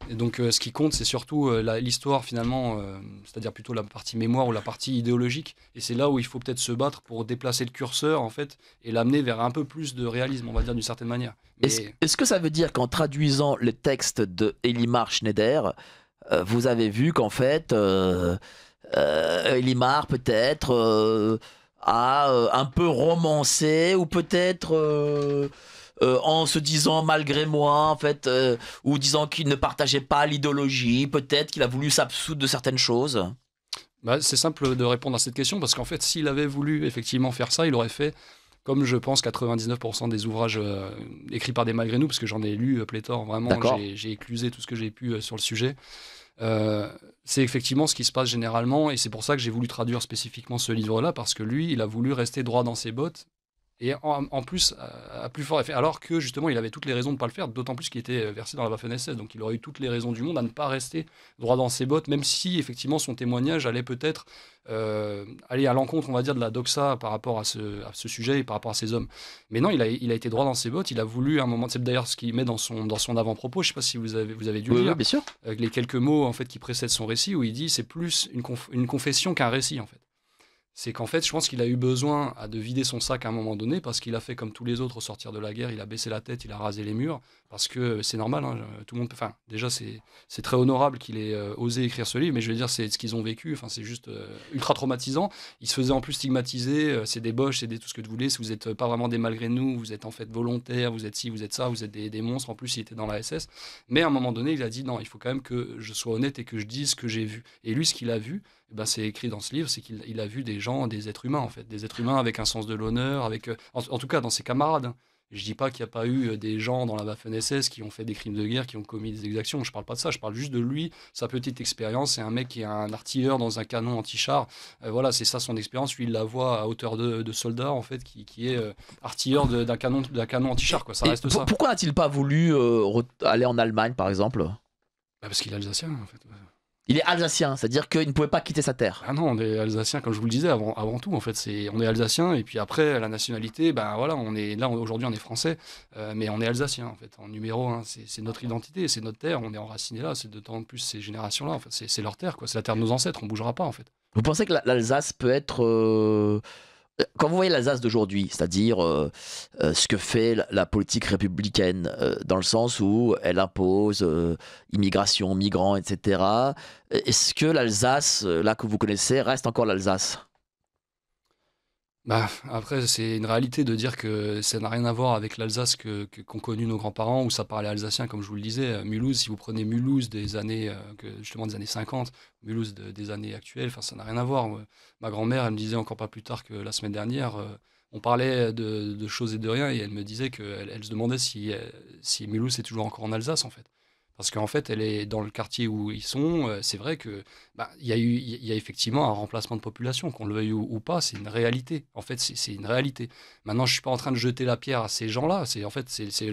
Et donc, ce qui compte, c'est surtout l'histoire, finalement, c'est-à-dire plutôt la partie mémoire ou la partie idéologique. Et c'est là où il faut peut-être se battre pour déplacer le curseur, en fait, et l'amener vers un peu plus de réalisme, on va dire, d'une certaine manière. Mais... Est-ce que ça veut dire qu'en traduisant les textes de Elimar Schneider, vous avez vu qu'en fait, Elimar peut-être a un peu romancé ou peut-être en se disant malgré moi en fait ou disant qu'il ne partageait pas l'idéologie, peut-être qu'il a voulu s'absoudre de certaines choses. Bah, c'est simple de répondre à cette question parce qu'en fait, s'il avait voulu effectivement faire ça, il aurait fait comme je pense 99% des ouvrages écrits par des malgré nous, parce que j'en ai lu pléthore, vraiment, j'ai éclusé tout ce que j'ai pu sur le sujet. C'est effectivement ce qui se passe généralement, et c'est pour ça que j'ai voulu traduire spécifiquement ce livre-là, parce que lui, il a voulu rester droit dans ses bottes, et en plus, à plus fort effet, alors que justement, il avait toutes les raisons de ne pas le faire, d'autant plus qu'il était versé dans la Waffen-SS, donc il aurait eu toutes les raisons du monde à ne pas rester droit dans ses bottes, même si effectivement son témoignage allait peut-être aller à l'encontre, on va dire, de la doxa par rapport à ce sujet et par rapport à ces hommes. Mais non, il a été droit dans ses bottes, il a voulu à un moment, c'est d'ailleurs ce qu'il met dans son avant-propos, je ne sais pas si vous avez dû le lire, bien sûr. Avec les quelques mots en fait, qui précèdent son récit, où il dit c'est plus une confession qu'un récit en fait. C'est qu'en fait, je pense qu'il a eu besoin de vider son sac à un moment donné, parce qu'il a fait comme tous les autres au sortir de la guerre, il a baissé la tête, il a rasé les murs, parce que c'est normal, hein, tout le monde, enfin, déjà c'est très honorable qu'il ait osé écrire ce livre, mais je veux dire, c'est ce qu'ils ont vécu, enfin, c'est juste ultra traumatisant. Il se faisait en plus stigmatiser, c'est des boches, tout ce que vous voulez, si vous n'êtes pas vraiment des malgré nous, vous êtes en fait volontaires, vous êtes ci, vous êtes ça, vous êtes des monstres, en plus il était dans la SS, mais à un moment donné, il a dit non, il faut quand même que je sois honnête et que je dise ce que j'ai vu. Et lui, ce qu'il a vu, eh ben, c'est écrit dans ce livre, c'est qu'il a vu des gens, des êtres humains en fait, des êtres humains avec un sens de l'honneur, avec, en tout cas dans ses camarades. Hein. Je dis pas qu'il n'y a pas eu des gens dans la Waffen-SS qui ont fait des crimes de guerre, qui ont commis des exactions. Je parle pas de ça. Je parle juste de lui, sa petite expérience. C'est un mec qui est un artilleur dans un canon anti-char. Voilà, c'est ça son expérience. Lui, il la voit à hauteur de soldat en fait, qui est artilleur d'un canon anti-char. Quoi. Ça reste ça. Pourquoi n'a-t-il pas voulu aller en Allemagne, par exemple? Bah, parce qu'il est alsacien en fait. Il est alsacien, c'est-à-dire qu'il ne pouvait pas quitter sa terre. Ah non, on est alsacien, comme je vous le disais, avant tout, en fait. On est alsacien, et puis après, la nationalité, ben voilà, aujourd'hui, on est français, mais on est alsacien, en fait, en numéro 1. C'est notre identité, c'est notre terre, on est enraciné là, c'est d'autant plus ces générations-là, en fait, c'est leur terre, quoi. C'est la terre de nos ancêtres, on bougera pas, en fait. Vous pensez que l'Alsace peut être... Quand vous voyez l'Alsace d'aujourd'hui, c'est-à-dire ce que fait la politique républicaine, dans le sens où elle impose immigration, migrants, etc., est-ce que l'Alsace, là que vous connaissez, reste encore l'Alsace? Bah, après, c'est une réalité de dire que ça n'a rien à voir avec l'Alsace qu'ont connu nos grands-parents, où ça parlait alsacien, comme je vous le disais. Mulhouse, si vous prenez Mulhouse des années, justement des années 50, Mulhouse des années actuelles, ça n'a rien à voir. Ma grand-mère, elle me disait encore pas plus tard que la semaine dernière, on parlait de choses et de rien, et elle me disait qu'elle se demandait si Mulhouse est toujours encore en Alsace, en fait. Parce qu'en fait, elle est dans le quartier où ils sont. C'est vrai que il y a effectivement un remplacement de population, qu'on le veuille ou pas, c'est une réalité. En fait, c'est une réalité. Maintenant, je suis pas en train de jeter la pierre à ces gens-là.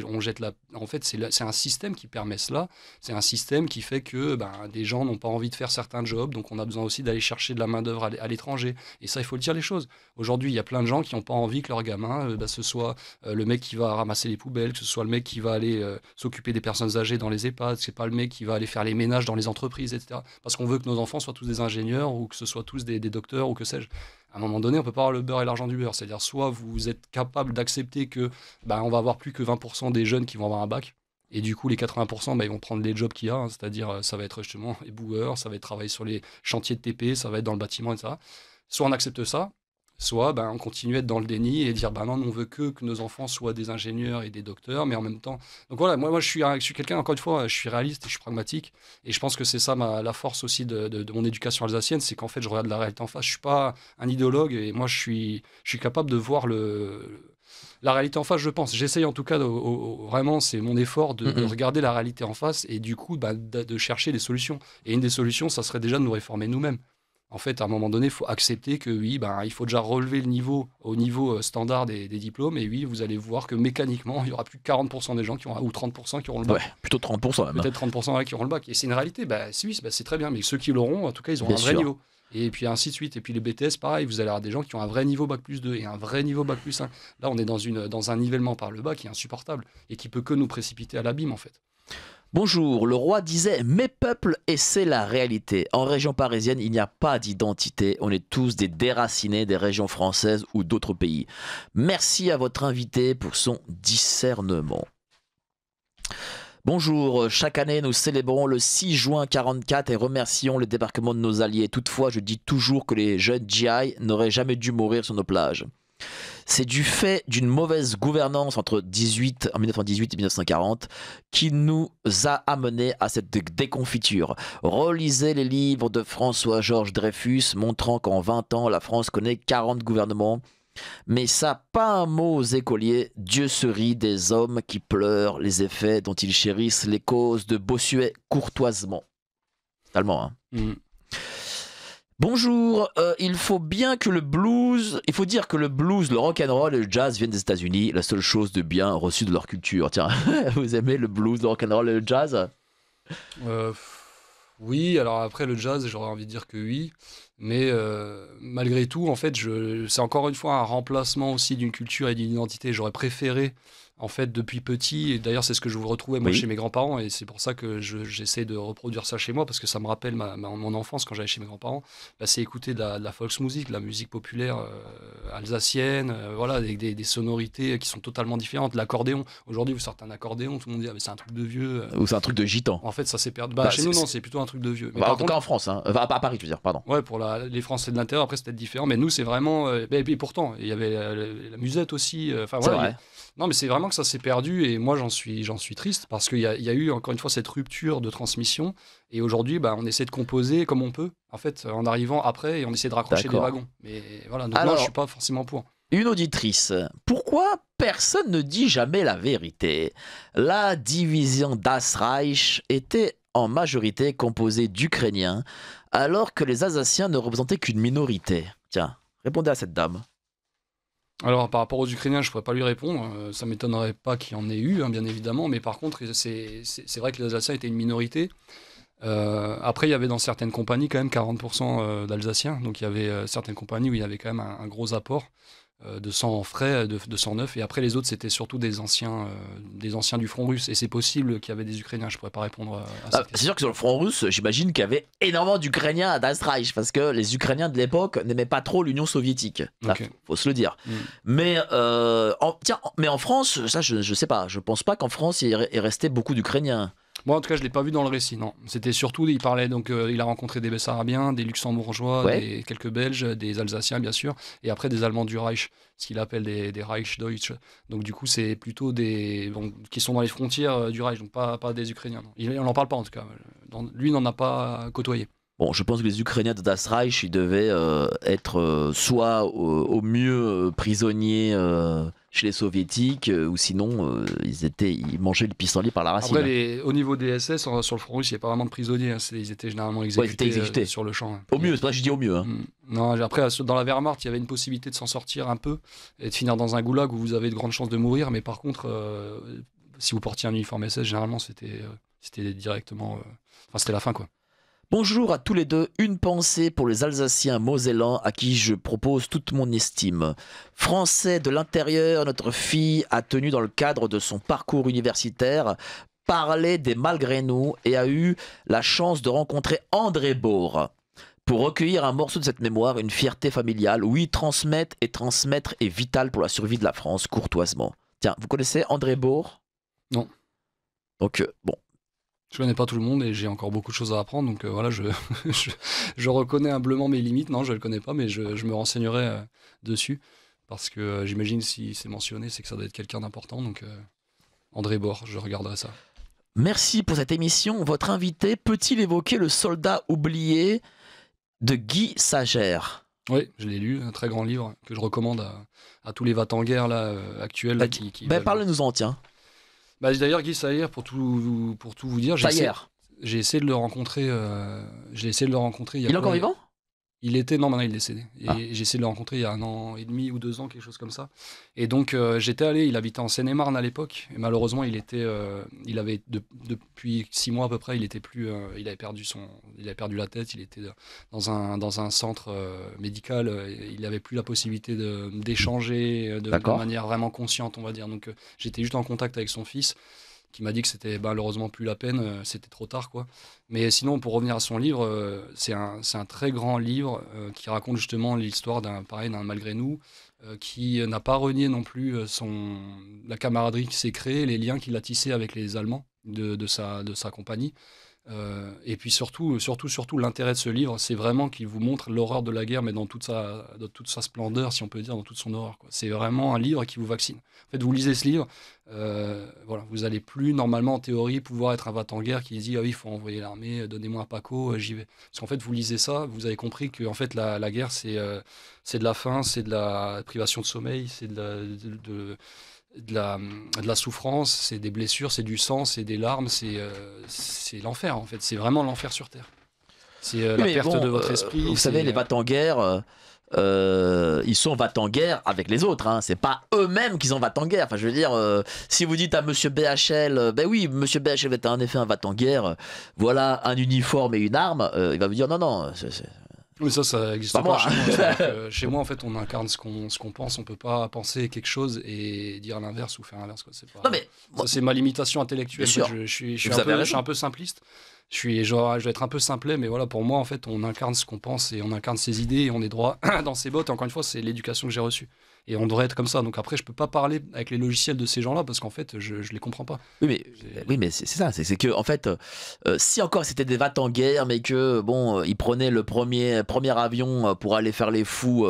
On jette la. En fait, c'est un système qui permet cela. C'est un système qui fait que des gens n'ont pas envie de faire certains jobs, donc on a besoin aussi d'aller chercher de la main d'œuvre à l'étranger. Et ça, il faut le dire les choses. Aujourd'hui, il y a plein de gens qui n'ont pas envie que leur gamin, ce soit le mec qui va ramasser les poubelles, que ce soit le mec qui va aller s'occuper des personnes âgées dans les EHPAD, c'est pas le mec qui va aller faire les ménages dans les entreprises, etc. Parce qu'on veut que nos enfants soient tous des ingénieurs ou que ce soit tous des docteurs ou que sais-je. À un moment donné, on peut pas avoir le beurre et l'argent du beurre. C'est-à-dire, soit vous êtes capable d'accepter que on va avoir plus que 20% des jeunes qui vont avoir un bac. Et du coup, les 80%, ils vont prendre les jobs qu'il y a, hein. C'est-à-dire, ça va être justement éboueur, ça va être travailler sur les chantiers de TP, ça va être dans le bâtiment, etc. Soit on accepte ça, soit on continue à être dans le déni et dire non, on veut que nos enfants soient des ingénieurs et des docteurs, mais en même temps. Donc voilà, moi je suis quelqu'un, encore une fois, je suis réaliste et je suis pragmatique. Et je pense que c'est ça la force aussi de mon éducation alsacienne, c'est qu'en fait, je regarde la réalité en face. Je suis pas un idéologue et moi je suis capable de voir la réalité en face, je pense. J'essaye en tout cas, vraiment, c'est mon effort de regarder la réalité en face et du coup de chercher des solutions. Et une des solutions, ça serait déjà de nous réformer nous-mêmes. En fait, à un moment donné, il faut accepter que oui, il faut déjà relever le niveau au niveau standard des diplômes. Et oui, vous allez voir que mécaniquement, il y aura plus que 40% des gens ou 30% qui auront le bac. Ouais, plutôt 30% même. Peut-être 30% qui auront le bac. Et c'est une réalité. Oui, c'est très bien. Mais ceux qui l'auront, en tout cas, ils auront un vrai niveau. Et puis ainsi de suite. Et puis les BTS, pareil, vous allez avoir des gens qui ont un vrai niveau bac plus 2 et un vrai niveau bac plus 1. Là, on est dans un nivellement par le bas qui est insupportable et qui peut que nous précipiter à l'abîme, en fait. Bonjour, le roi disait « Mes peuples, et c'est la réalité. En région parisienne, il n'y a pas d'identité. On est tous des déracinés des régions françaises ou d'autres pays. Merci à votre invité pour son discernement. » Bonjour, chaque année nous célébrons le 6 juin 44 et remercions le débarquement de nos alliés. Toutefois, je dis toujours que les jeunes GI n'auraient jamais dû mourir sur nos plages. C'est du fait d'une mauvaise gouvernance entre 1918 et 1940 qui nous a amenés à cette déconfiture. Relisez les livres de François-Georges Dreyfus montrant qu'en 20 ans, la France connaît 40 gouvernements. Mais ça, pas un mot aux écoliers. Dieu se rit des hommes qui pleurent les effets dont ils chérissent les causes de Bossuet courtoisement. Allemand, hein. Bonjour, il faut dire que le blues, le rock'n'roll et le jazz viennent des États-Unis, la seule chose de bien reçue de leur culture. Tiens, vous aimez le blues, le rock'n'roll et le jazz? Oui, alors après le jazz, j'aurais envie de dire que oui, mais malgré tout, en fait, c'est encore une fois un remplacement aussi d'une culture et d'une identité. J'aurais préféré, en fait, depuis petit, et d'ailleurs c'est ce que je vous retrouvais moi chez mes grands-parents, et c'est pour ça que j'essaie de reproduire ça chez moi, parce que ça me rappelle mon enfance quand j'allais chez mes grands-parents. C'est écouter de la Volksmusik, de la musique populaire alsacienne, voilà, avec des sonorités qui sont totalement différentes. L'accordéon, aujourd'hui vous sortez un accordéon, tout le monde dit c'est un truc de vieux. Ou c'est un truc de gitan. En fait, ça s'est perdu. Chez nous, non, c'est plutôt un truc de vieux. Mais en tout cas en France, hein. À Paris, je veux dire, pardon. Ouais, pour les Français de l'intérieur, après c'est peut-être différent, mais nous c'est vraiment. Et pourtant, il y avait la musette aussi. Enfin voilà. Vrai. Non, mais c'est vraiment que ça s'est perdu et moi j'en suis triste parce qu'il y a eu encore une fois cette rupture de transmission et aujourd'hui on essaie de composer comme on peut en fait en arrivant après et on essaie de raccrocher des wagons. Mais voilà, donc moi je suis pas forcément pour. Une auditrice, pourquoi personne ne dit jamais la vérité? La division Das Reich était en majorité composée d'Ukrainiens alors que les Alsaciens ne représentaient qu'une minorité. Tiens, répondez à cette dame. Alors, par rapport aux Ukrainiens, je ne pourrais pas lui répondre. Ça ne m'étonnerait pas qu'il y en ait eu, hein, bien évidemment. Mais par contre, c'est vrai que les Alsaciens étaient une minorité. Après, il y avait dans certaines compagnies quand même 40% d'Alsaciens. Donc, il y avait certaines compagnies où il y avait quand même un gros apport de sang frais, de sang neuf. Et après, les autres, c'était surtout des anciens du front russe. Et c'est possible qu'il y avait des Ukrainiens. Je ne pourrais pas répondre à ça. C'est sûr que sur le front russe, j'imagine qu'il y avait énormément d'Ukrainiens à Das Reich, parce que les Ukrainiens de l'époque n'aimaient pas trop l'Union soviétique. Okay. Faut se le dire. Mais, mais en France, ça, je ne sais pas. Je ne pense pas qu'en France, il est resté beaucoup d'Ukrainiens. Moi, en tout cas, je ne l'ai pas vu dans le récit, non. C'était surtout, il parlait, donc il a rencontré des Bessarabiens, des Luxembourgeois, quelques Belges, des Alsaciens, bien sûr, et après des Allemands du Reich, ce qu'il appelle des Reichsdeutsch. Donc, du coup, c'est plutôt qui sont dans les frontières du Reich, donc pas des Ukrainiens. Non. On n'en parle pas, en tout cas. Lui, il n'en a pas côtoyé. Bon, je pense que les Ukrainiens de Das Reich, ils devaient être soit au mieux prisonniers chez les soviétiques, ou sinon ils mangeaient le pissenlit par la racine. Après, au niveau des SS, sur le front russe, il n'y a pas vraiment de prisonniers. Ils étaient généralement exécutés, sur le champ. Au mieux, c'est pour ça que je dis au mieux. Hein. Non, après, dans la Wehrmacht, il y avait une possibilité de s'en sortir un peu et de finir dans un goulag où vous avez de grandes chances de mourir. Mais par contre, si vous portiez un uniforme SS, généralement, c'était directement... Enfin, c'était la fin, quoi. Bonjour à tous les deux, une pensée pour les Alsaciens mosellans à qui je propose toute mon estime. Français de l'intérieur, notre fille a tenu dans le cadre de son parcours universitaire parler des malgré nous et a eu la chance de rencontrer André Bohr. Pour recueillir un morceau de cette mémoire, une fierté familiale, oui, transmettre est vital pour la survie de la France, courtoisement. Tiens, vous connaissez André Bohr? Non. Donc, bon. Je connais pas tout le monde et j'ai encore beaucoup de choses à apprendre, donc voilà, je reconnais humblement mes limites. Non, je le connais pas, mais je me renseignerai dessus, parce que j'imagine si c'est mentionné, c'est que ça doit être quelqu'un d'important, donc André Bohr, je regarderai ça. Merci pour cette émission. Votre invité peut-il évoquer Le soldat oublié de Guy Sagère? Oui, je l'ai lu, un très grand livre que je recommande à tous les va-t-en-guerre actuels. Parle-nous-en, tiens. D'ailleurs, Guy Sagère, pour tout vous dire, j'ai essayé de le rencontrer. Il est encore vivant? Il était, non, maintenant il est décédé. Et j'ai essayé de le rencontrer il y a 1 an et demi ou 2 ans, quelque chose comme ça. Et donc j'étais allé, il habitait en Seine-et-Marne à l'époque. Et malheureusement, il avait depuis 6 mois à peu près, il avait perdu la tête. Il était dans un centre médical. Il n'avait plus la possibilité d'échanger de manière vraiment consciente, on va dire. Donc j'étais juste en contact avec son fils, qui m'a dit que c'était malheureusement plus la peine, c'était trop tard, quoi. Mais sinon, pour revenir à son livre, c'est un très grand livre qui raconte justement l'histoire d'un malgré nous, qui n'a pas renié non plus la camaraderie qui s'est créée, les liens qu'il a tissés avec les Allemands de sa compagnie. Et puis surtout, l'intérêt de ce livre, c'est vraiment qu'il vous montre l'horreur de la guerre, mais dans toute sa splendeur, si on peut dire, dans toute son horreur, quoi. C'est vraiment un livre qui vous vaccine. En fait, vous lisez ce livre, voilà, vous allez plus normalement en théorie pouvoir être un va-t-en-guerre qui dit ah oui, il faut envoyer l'armée, donnez-moi un Paco, j'y vais. Parce qu'en fait, vous lisez ça, vous avez compris que en fait la guerre, c'est de la faim, c'est de la privation de sommeil, c'est de la souffrance, c'est des blessures, c'est du sang, c'est des larmes, c'est l'enfer, en fait. C'est vraiment l'enfer sur Terre. C'est la perte de votre esprit. Vous savez, les va-t-en-guerre, ils sont va-t-en-guerre avec les autres. Hein. C'est pas eux-mêmes qui sont va-t-en-guerre. Enfin, je veux dire, si vous dites à Monsieur BHL, ben oui, Monsieur BHL est en effet un va-t-en-guerre, voilà un uniforme et une arme, il va vous dire non. Oui, ça existe pas chez moi. Chez moi, en fait, on incarne ce qu'on pense. On peut pas penser quelque chose et dire l'inverse ou faire l'inverse. C'est ma limitation intellectuelle. Je suis un peu simpliste. Je vais être un peu simplet, mais voilà, pour moi, en fait, on incarne ce qu'on pense et on incarne ses idées et on est droit dans ses bottes. Et encore une fois, c'est l'éducation que j'ai reçue. Et on devrait être comme ça. Donc après, je peux pas parler avec les logiciels de ces gens-là parce qu'en fait, je les comprends pas. Oui, mais c'est ça. C'est que en fait, si encore c'était des va-t-en-guerre, mais que bon, ils prenaient le premier avion pour aller faire les fous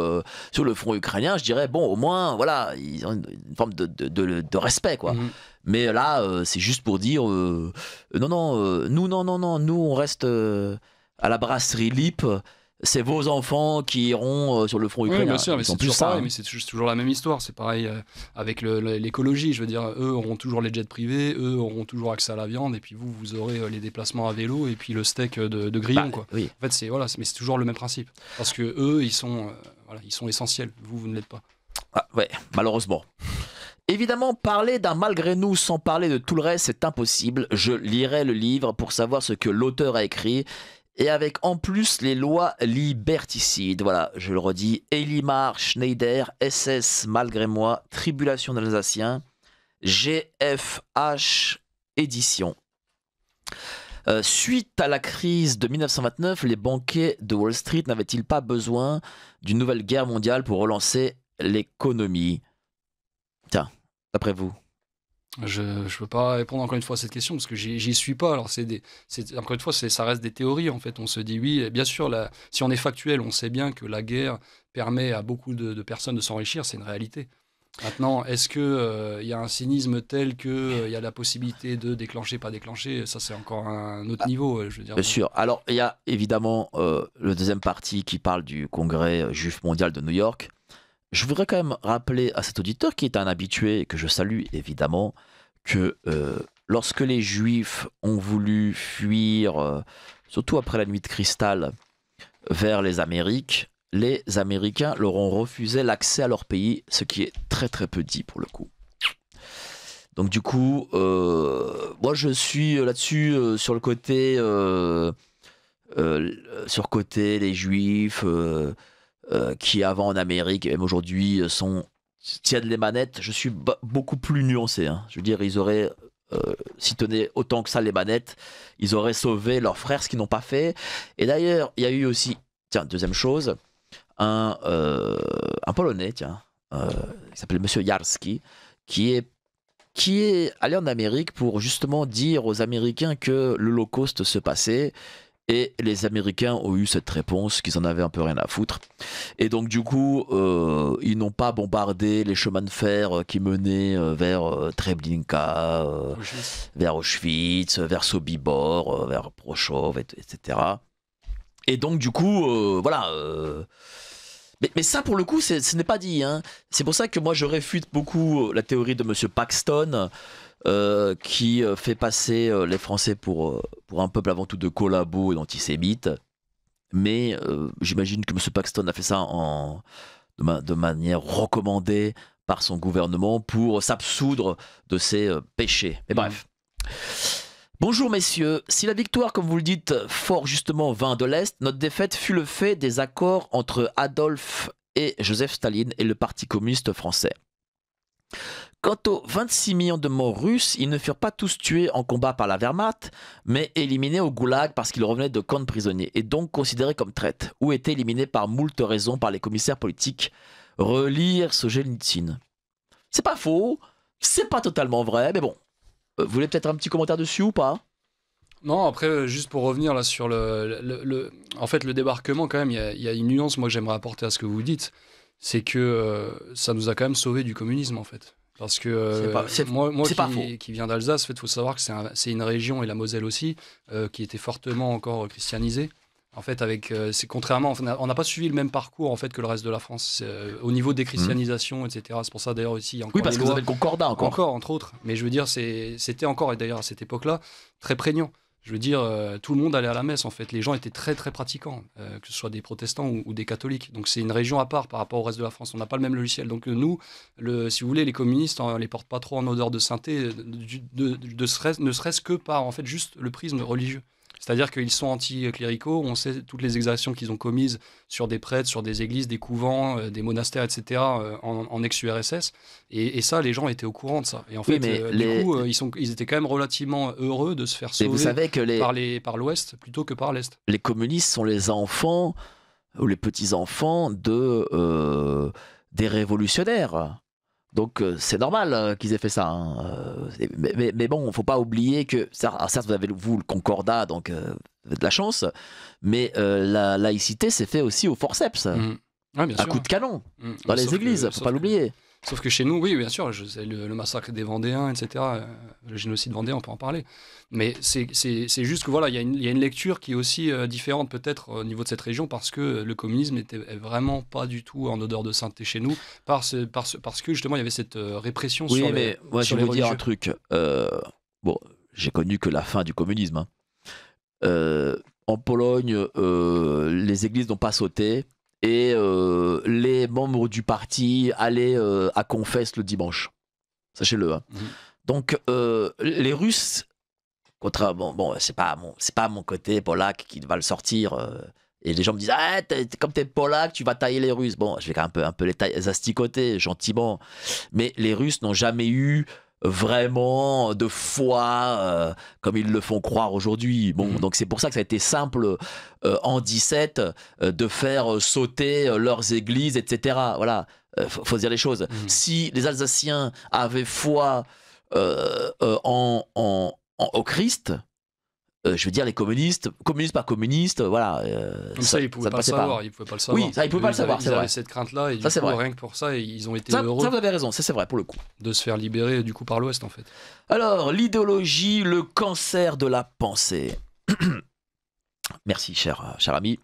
sur le front ukrainien, je dirais bon, au moins, voilà, ils ont une forme de respect, quoi. Mm-hmm. Mais là, c'est juste pour dire nous, on reste à la brasserie Lip. C'est vos enfants qui iront sur le front ukrainien. Oui, bien sûr, mais c'est toujours pareil, mais c'est toujours la même histoire. C'est pareil avec l'écologie. Je veux dire, eux auront toujours les jets privés, eux auront toujours accès à la viande, et puis vous aurez les déplacements à vélo et puis le steak de grillon, quoi. Oui. En fait, mais c'est toujours le même principe. Parce que eux, ils sont essentiels. Vous ne l'êtes pas. Ah, ouais, malheureusement. Évidemment, parler d'un malgré nous sans parler de tout le reste, c'est impossible. Je lirai le livre pour savoir ce que l'auteur a écrit. Et avec en plus les lois liberticides. Voilà, je le redis. Elimar Schneider, SS malgré moi, Tribulation d'Alsacien, GFH édition. Suite à la crise de 1929, les banquiers de Wall Street n'avaient-ils pas besoin d'une nouvelle guerre mondiale pour relancer l'économie? Tiens, d'après vous? Je ne peux pas répondre encore une fois à cette question parce que j'y suis pas. Alors encore une fois, ça reste des théories, en fait. On se dit oui, et bien sûr, si on est factuel, on sait bien que la guerre permet à beaucoup de personnes de s'enrichir, c'est une réalité. Maintenant, est-ce que y a un cynisme tel que y a la possibilité de déclencher, pas déclencher? Ça, c'est encore un autre niveau, je veux dire. Bien sûr. Alors, il y a évidemment le deuxième parti qui parle du Congrès juif mondial de New York. Je voudrais quand même rappeler à cet auditeur qui est un habitué, et que je salue évidemment, que lorsque les Juifs ont voulu fuir, surtout après la nuit de cristal, vers les Amériques, les Américains leur ont refusé l'accès à leur pays, ce qui est très très peu dit pour le coup. Donc du coup, moi je suis là-dessus sur le côté, les Juifs qui avant en Amérique et même aujourd'hui tiennent les manettes. Je suis beaucoup plus nuancé. Hein. Je veux dire, ils auraient s'ils tenaient autant que ça les manettes, ils auraient sauvé leurs frères, ce qu'ils n'ont pas fait. Et d'ailleurs, il y a eu aussi, tiens, deuxième chose, un Polonais, tiens, qui s'appelle Monsieur Jarski, qui est allé en Amérique pour justement dire aux Américains que l'Holocauste se passait. Et les Américains ont eu cette réponse qu'ils en avaient un peu rien à foutre. Et donc du coup, ils n'ont pas bombardé les chemins de fer qui menaient vers Treblinka, vers Auschwitz, vers Sobibor, vers Prochov, etc. Et donc du coup, voilà. Mais ça, pour le coup, ce n'est pas dit. Hein. C'est pour ça que moi, je réfute beaucoup la théorie de Monsieur Paxton, qui fait passer les Français pour un peuple avant tout de collabos et d'antisémites. Mais j'imagine que Monsieur Paxton a fait ça de manière recommandée par son gouvernement pour s'absoudre de ses péchés. Mais bref. Bonjour messieurs, si la victoire, comme vous le dites, fort justement vint de l'Est, notre défaite fut le fait des accords entre Adolphe et Joseph Staline et le Parti communiste français. Quant aux 26 millions de morts russes, ils ne furent pas tous tués en combat par la Wehrmacht, mais éliminés au goulag parce qu'ils revenaient de camps de prisonniers, et donc considérés comme traîtres, ou étaient éliminés par moult raisons par les commissaires politiques. Relire Solzhenitsyn. C'est pas faux, c'est pas totalement vrai, mais bon. Vous voulez peut-être un petit commentaire dessus ou pas? Non, après, juste pour revenir là sur en fait, le débarquement, quand même, il y a une nuance, moi, que j'aimerais apporter à ce que vous dites, c'est que ça nous a quand même sauvés du communisme, en fait. Parce que moi qui viens d'Alsace, il faut savoir que c'est une région, et la Moselle aussi, qui était fortement encore christianisée. En fait, c'est contrairement, on n'a pas suivi le même parcours en fait que le reste de la France au niveau des christianisations, etc. C'est pour ça d'ailleurs aussi. Oui, parce que vous avez le Concordat encore, entre autres. Mais je veux dire, c'était encore, et d'ailleurs à cette époque-là, très prégnant. Je veux dire, tout le monde allait à la messe en fait. Les gens étaient très très pratiquants, que ce soit des protestants ou des catholiques. Donc c'est une région à part par rapport au reste de la France. On n'a pas le même logiciel. Donc nous, si vous voulez, les communistes, on les porte pas trop en odeur de sainteté, ne serait-ce que par en fait juste le prisme religieux. C'est-à-dire qu'ils sont anti-cléricaux, on sait toutes les exactions qu'ils ont commises sur des prêtres, sur des églises, des couvents, des monastères, etc., en ex-URSS. Et ça, les gens étaient au courant de ça. Et en fait, du coup, ils étaient quand même relativement heureux de se faire sauver vous savez que par l'Ouest plutôt que par l'Est. Les communistes sont les enfants, ou les petits-enfants des révolutionnaires. Donc c'est normal qu'ils aient fait ça. Hein. Mais bon, il ne faut pas oublier que, certes vous avez vous le Concordat, donc vous avez de la chance, mais la laïcité s'est fait aussi au forceps, Ouais, bien à sûr. coup de canon, dans les églises, il ne faut pas l'oublier. Sauf que chez nous, oui, bien sûr, le massacre des Vendéens, etc., le génocide vendéen, on peut en parler. Mais c'est juste que voilà, il y a une lecture qui est aussi différente peut-être au niveau de cette région parce que le communisme est vraiment pas du tout en odeur de sainteté chez nous, parce que justement il y avait cette répression sur les mais moi je vais vous dire un truc. Bon, j'ai connu que la fin du communisme. Hein. En Pologne, les églises n'ont pas sauté. Et les membres du parti allaient à confesse le dimanche. Sachez-le. Hein. Donc, les Russes, contrairement, bon, c'est pas mon côté polac qui va le sortir. Et les gens me disent, ah, comme t'es polac, tu vas tailler les Russes. Bon, je vais un peu les asticoter gentiment. Mais les Russes n'ont jamais eu vraiment de foi comme ils le font croire aujourd'hui. Bon, donc c'est pour ça que ça a été simple en 17 de faire sauter leurs églises, etc. Voilà, faut dire les choses. Si les Alsaciens avaient foi au Christ, je veux dire, les communistes, pas communistes, voilà. Comme ça, ils pouvaient pas le savoir. Ils pouvaient pas le savoir. Oui, ça, ils pouvaient pas le savoir, c'est Ils vrai. avaient cette crainte-là, et du Ça, coup, c'est vrai. rien que pour ça, ils ont été Ça, heureux vous avez raison, ça c'est vrai pour le coup. de se faire libérer du coup par l'Ouest, en fait. Alors, l'idéologie, le cancer de la pensée. Merci, cher ami.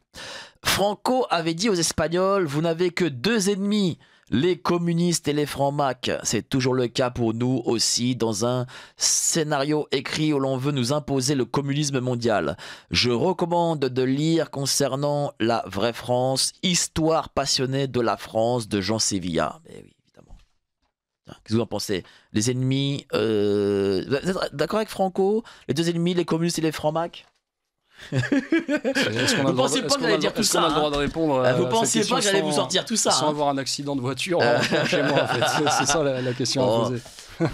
Franco avait dit aux Espagnols, vous n'avez que deux ennemis, les communistes et les francs-macs. C'est toujours le cas pour nous aussi dans un scénario écrit où l'on veut nous imposer le communisme mondial. Je recommande de lire concernant la vraie France, Histoire passionnée de la France de Jean Sévilla. Mais oui, évidemment. Qu'est-ce que vous en pensez? Les ennemis... Vous êtes d'accord avec Franco? Les deux ennemis, les communistes et les francs-macs? Est-ce qu'on a Vous pensiez pas que j'allais dire tout ça, a le droit de répondre Vous à pensiez cette pas que j'allais question vous sortir tout ça, sans hein. avoir un accident de voiture en rentrant chez moi, en fait. C'est ça la question à poser.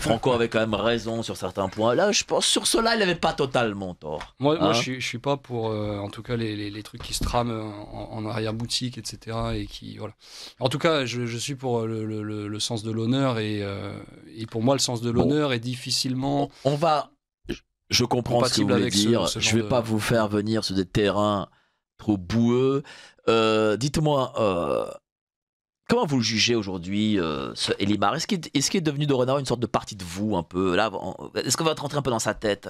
Franco avait quand même raison sur certains points. Là, je pense sur cela, il n'avait pas totalement tort. Moi je suis pas pour, en tout cas, les trucs qui se trament en arrière-boutique, etc. Et qui, voilà. En tout cas, je suis pour le sens de l'honneur, et pour moi, le sens de l'honneur est difficilement... On va... Je comprends ce que vous voulez dire. Je vais pas vous faire venir sur des terrains trop boueux. Dites-moi, comment vous le jugez aujourd'hui, ce Elimar? Est-ce qu'il est devenu dorénavant une sorte de partie de vous, un peu là? Est-ce qu'on va rentrer un peu dans sa tête?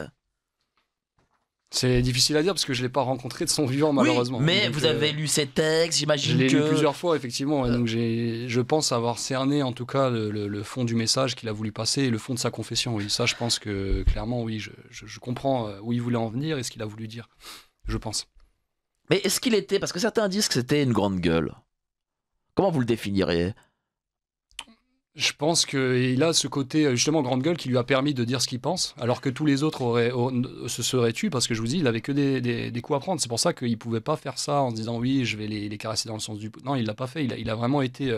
C'est difficile à dire parce que je l'ai pas rencontré de son vivant, malheureusement. Oui, mais donc, vous avez lu ses textes, j'imagine je l'ai que... lu plusieurs fois, effectivement. Et donc je pense avoir cerné, en tout cas, le fond du message qu'il a voulu passer et le fond de sa confession. Oui, ça, je pense que clairement, oui, je comprends où il voulait en venir et ce qu'il a voulu dire. Je pense. Mais est-ce qu'il était... Parce que certains disent que c'était une grande gueule. Comment vous le définiriez? Je pense qu'il a ce côté, justement, grande gueule qui lui a permis de dire ce qu'il pense, alors que tous les autres se seraient tus, parce que je vous dis, il avait que des coups à prendre. C'est pour ça qu'il ne pouvait pas faire ça en se disant oui, je vais les caresser dans le sens du... Non, il ne l'a pas fait. Il a vraiment été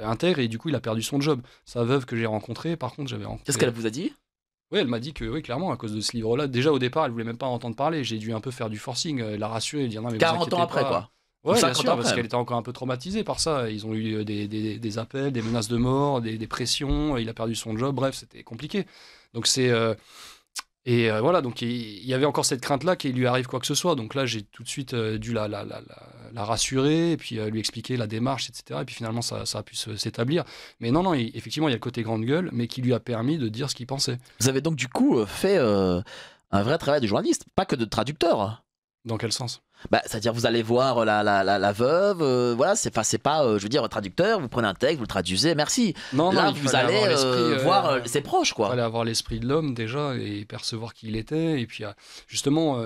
intègre, et du coup, il a perdu son job. Sa veuve que j'ai rencontrée, par contre, j'avais rencontré... Qu'est-ce qu'elle vous a dit? Oui, elle m'a dit que, oui, clairement, à cause de ce livre-là, déjà au départ, elle voulait même pas en entendre parler. J'ai dû un peu faire du forcing, la rassurer et dire non, mais 40 ans après, quoi. Ouais, bien 50 sûr, ans parce après. qu'elle était encore un peu traumatisée par ça. Ils ont eu des appels, des menaces de mort, des pressions. Il a perdu son job. Bref, c'était compliqué. Donc voilà. Donc il y avait encore cette crainte-là qu'il lui arrive quoi que ce soit. Donc là, j'ai tout de suite dû la rassurer et puis lui expliquer la démarche, etc. Et puis finalement, ça a pu s'établir. Mais non, effectivement, il y a le côté grande gueule, mais qui lui a permis de dire ce qu'il pensait. Vous avez donc du coup fait un vrai travail de journaliste, pas que de traducteur. Dans quel sens? C'est-à-dire vous allez voir la veuve, voilà, c'est pas, je veux dire, traducteur, vous prenez un texte, vous le traduisez, merci. Non, là, il vous fallait allez avoir l'esprit, voir ses proches, quoi. Il fallait avoir l'esprit de l'homme déjà et percevoir qui il était. Et puis, justement,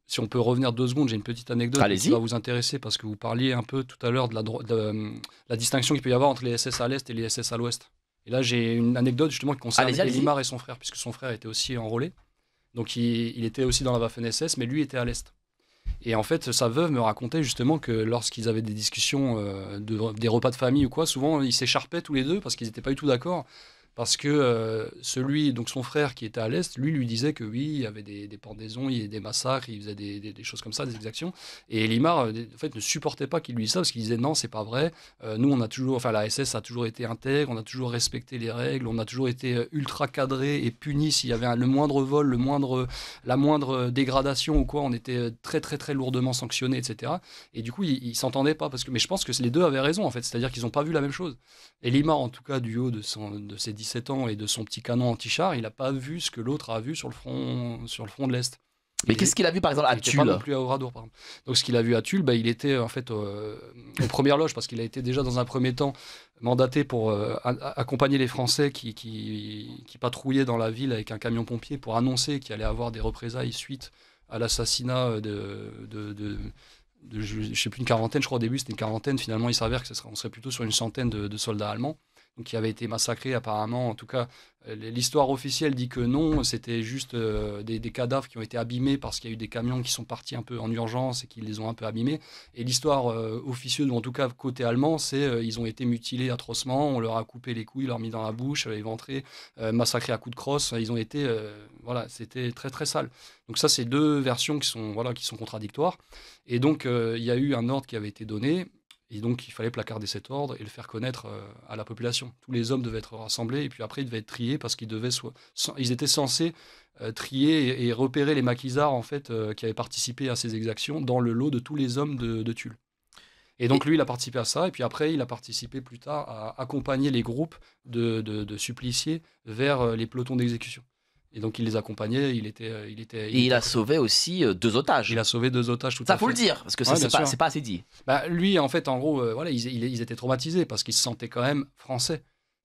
si on peut revenir 2 secondes, j'ai une petite anecdote qui va vous intéresser parce que vous parliez un peu tout à l'heure de la distinction qu'il peut y avoir entre les SS à l'Est et les SS à l'Ouest. Et là, j'ai une anecdote justement qui concerne Elimar et son frère, puisque son frère était aussi enrôlé. Donc, il était aussi dans la Waffen-SS, mais lui était à l'Est. Et en fait, sa veuve me racontait justement que lorsqu'ils avaient des discussions, des repas de famille ou quoi, souvent ils s'écharpaient tous les deux parce qu'ils n'étaient pas du tout d'accord. Parce que donc son frère qui était à l'Est, lui disait que oui, il y avait des pendaisons, il y avait des massacres, il faisait des choses comme ça, des exactions. Et Elimar, en fait, ne supportait pas qu'il lui dise ça parce qu'il disait non, c'est pas vrai. Nous, on a toujours, enfin, la SS a toujours été intègre, on a toujours respecté les règles, on a toujours été ultra cadré et puni s'il y avait le moindre vol, la moindre dégradation ou quoi, on était très, très, très lourdement sanctionné, etc. Et du coup, ils s'entendaient pas mais je pense que les deux avaient raison en fait, c'est-à-dire qu'ils n'ont pas vu la même chose. Elimar, en tout cas, du haut de ses 17 ans et de son petit canon anti-char, il n'a pas vu ce que l'autre a vu sur le front de l'Est. Mais qu'est-ce qu'il a vu par exemple à Tulle? Il n'était pas non plus à Oradour, par exemple. Donc ce qu'il a vu à Tulle, il était en fait aux premières loges parce qu'il a été déjà dans un premier temps mandaté pour accompagner les Français qui patrouillaient dans la ville avec un camion pompier pour annoncer qu'il allait avoir des représailles suite à l'assassinat je ne sais plus, une quarantaine, je crois au début c'était une quarantaine, finalement il s'avère qu'on serait plutôt sur une centaine de soldats allemands qui avaient été massacrés apparemment. En tout cas, l'histoire officielle dit que non, c'était juste des cadavres qui ont été abîmés parce qu'il y a eu des camions qui sont partis un peu en urgence et qui les ont un peu abîmés. Et l'histoire officieuse, ou en tout cas côté allemand, c'est ils ont été mutilés atrocement, on leur a coupé les couilles, leur a mis dans la bouche, éventrés, massacrés à coups de crosse. Ils ont été, c'était très très sale. Donc ça, c'est 2 versions qui sont contradictoires. Et donc, il y a eu un ordre qui avait été donné. Et donc, il fallait placarder cet ordre et le faire connaître à la population. Tous les hommes devaient être rassemblés et puis après, ils devaient être triés parce ils étaient censés trier et repérer les maquisards en fait, qui avaient participé à ces exactions dans le lot de tous les hommes de Tulle. Et donc, lui, il a participé à ça. Et puis après, il a participé plus tard à accompagner les groupes de suppliciés vers les pelotons d'exécution. Et donc, il les accompagnait. Il a sauvé aussi 2 otages. Il a sauvé 2 otages, tout à fait. Ça, faut le dire, parce que c'est pas assez dit. Lui, en fait, en gros, voilà, ils étaient traumatisés parce qu'ils se sentaient quand même français.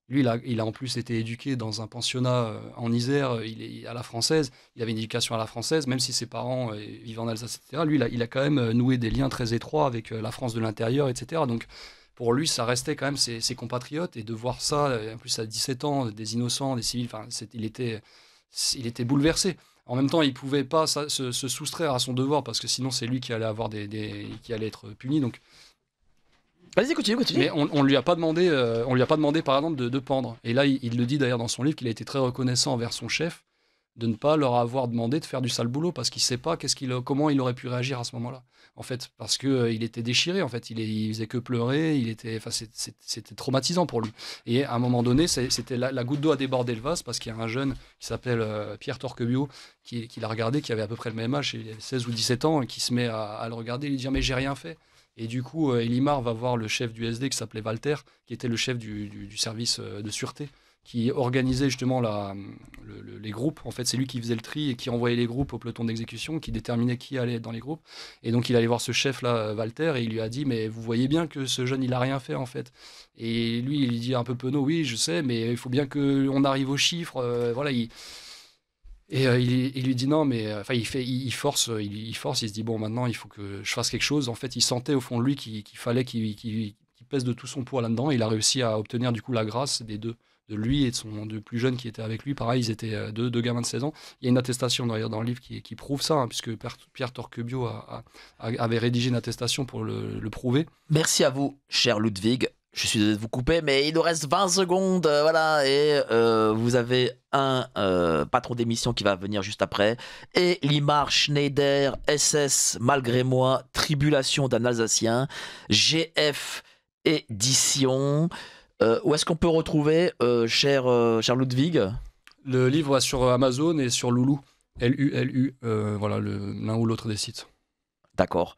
Lui, il a en plus été éduqué dans un pensionnat en Isère, à la française. Il avait une éducation à la française, même si ses parents vivaient en Alsace, etc. Lui, il a quand même noué des liens très étroits avec la France de l'intérieur, etc. Donc, pour lui, ça restait quand même ses compatriotes. Et de voir ça, en plus à 17 ans, des innocents, des civils, il était bouleversé. En même temps, il ne pouvait pas se soustraire à son devoir, parce que sinon, c'est lui qui allait avoir qui allait être puni. Donc, vas-y, continue. Mais on lui a pas demandé, par exemple, de pendre. Et là, il le dit d'ailleurs dans son livre qu'il a été très reconnaissant envers son chef de ne pas leur avoir demandé de faire du sale boulot parce qu'il ne sait pas comment il aurait pu réagir à ce moment-là. En fait, parce que il était déchiré. En fait, il faisait que pleurer. C'était traumatisant pour lui. Et à un moment donné, c'était la goutte d'eau a débordé le vase parce qu'il y a un jeune qui s'appelle Pierre Torquebiot qui l'a regardé, qui avait à peu près le même âge, il avait 16 ou 17 ans, et qui se met à le regarder et lui dire mais j'ai rien fait. Et du coup, Elimar va voir le chef du SD qui s'appelait Walter, qui était le chef du service de sûreté, qui organisait justement les groupes. En fait, c'est lui qui faisait le tri et qui envoyait les groupes au peloton d'exécution, qui déterminait qui allait être dans les groupes. Et donc, il allait voir ce chef-là, Walter, et il lui a dit « Mais vous voyez bien que ce jeune, il n'a rien fait, en fait. » Et lui, il dit un peu penaud « Oui, je sais, mais il faut bien qu'on arrive aux chiffres. » Voilà, il lui dit non, mais il force, il se dit bon, maintenant il faut que je fasse quelque chose. En fait, il sentait au fond de lui qu'il fallait qu'il pèse de tout son poids là-dedans. Et il a réussi à obtenir du coup la grâce des deux, de lui et de son deux plus jeunes qui étaient avec lui. Pareil, ils étaient deux gamins de 16 ans. Il y a une attestation d'ailleurs dans le livre qui prouve ça, hein, puisque Pierre Torquebiot avait rédigé une attestation pour le prouver. Merci à vous, cher Ludwig. Je suis désolé de vous couper, mais il nous reste 20 secondes, voilà, et vous avez un patron d'émission qui va venir juste après. Et Elimar Schneider, SS, malgré moi, Tribulation d'un Alsacien, GF Édition. Où est-ce qu'on peut retrouver, cher Ludwig ? Le livre est sur Amazon et sur Lulu, LULU, voilà, l'un ou l'autre des sites. D'accord.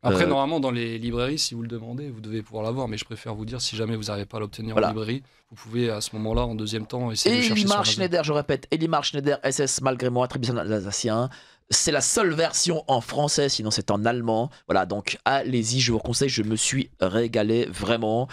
Après, normalement, dans les librairies, si vous le demandez, vous devez pouvoir l'avoir, mais je préfère vous dire, si jamais vous n'arrivez pas à l'obtenir en librairie, vous pouvez à ce moment-là, en deuxième temps, essayer de chercher sur Elimar Schneider, je répète, Elimar Schneider, SS, malgré moi, Tribulation d'un Alsacien. C'est la seule version en français, sinon c'est en allemand. Voilà, donc allez-y, je vous conseille, je me suis régalé, vraiment.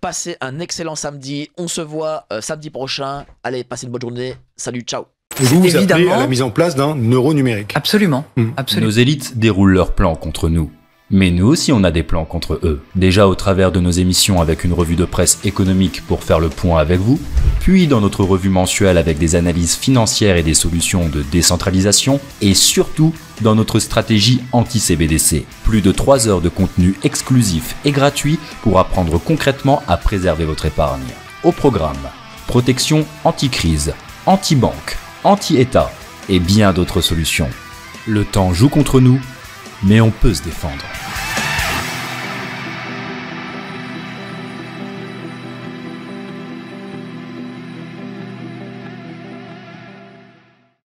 Passez un excellent samedi, on se voit samedi prochain. Allez, passez une bonne journée, salut, ciao. Vous appelez à la mise en place d'un euro numérique. Absolument, absolument. Nos élites déroulent leurs plans contre nous. Mais nous aussi on a des plans contre eux. Déjà au travers de nos émissions avec une revue de presse économique pour faire le point avec vous, puis dans notre revue mensuelle avec des analyses financières et des solutions de décentralisation, et surtout dans notre stratégie anti-CBDC. Plus de 3 heures de contenu exclusif et gratuit pour apprendre concrètement à préserver votre épargne. Au programme, protection anti-crise, anti-banque, anti-État et bien d'autres solutions. Le temps joue contre nous, mais on peut se défendre.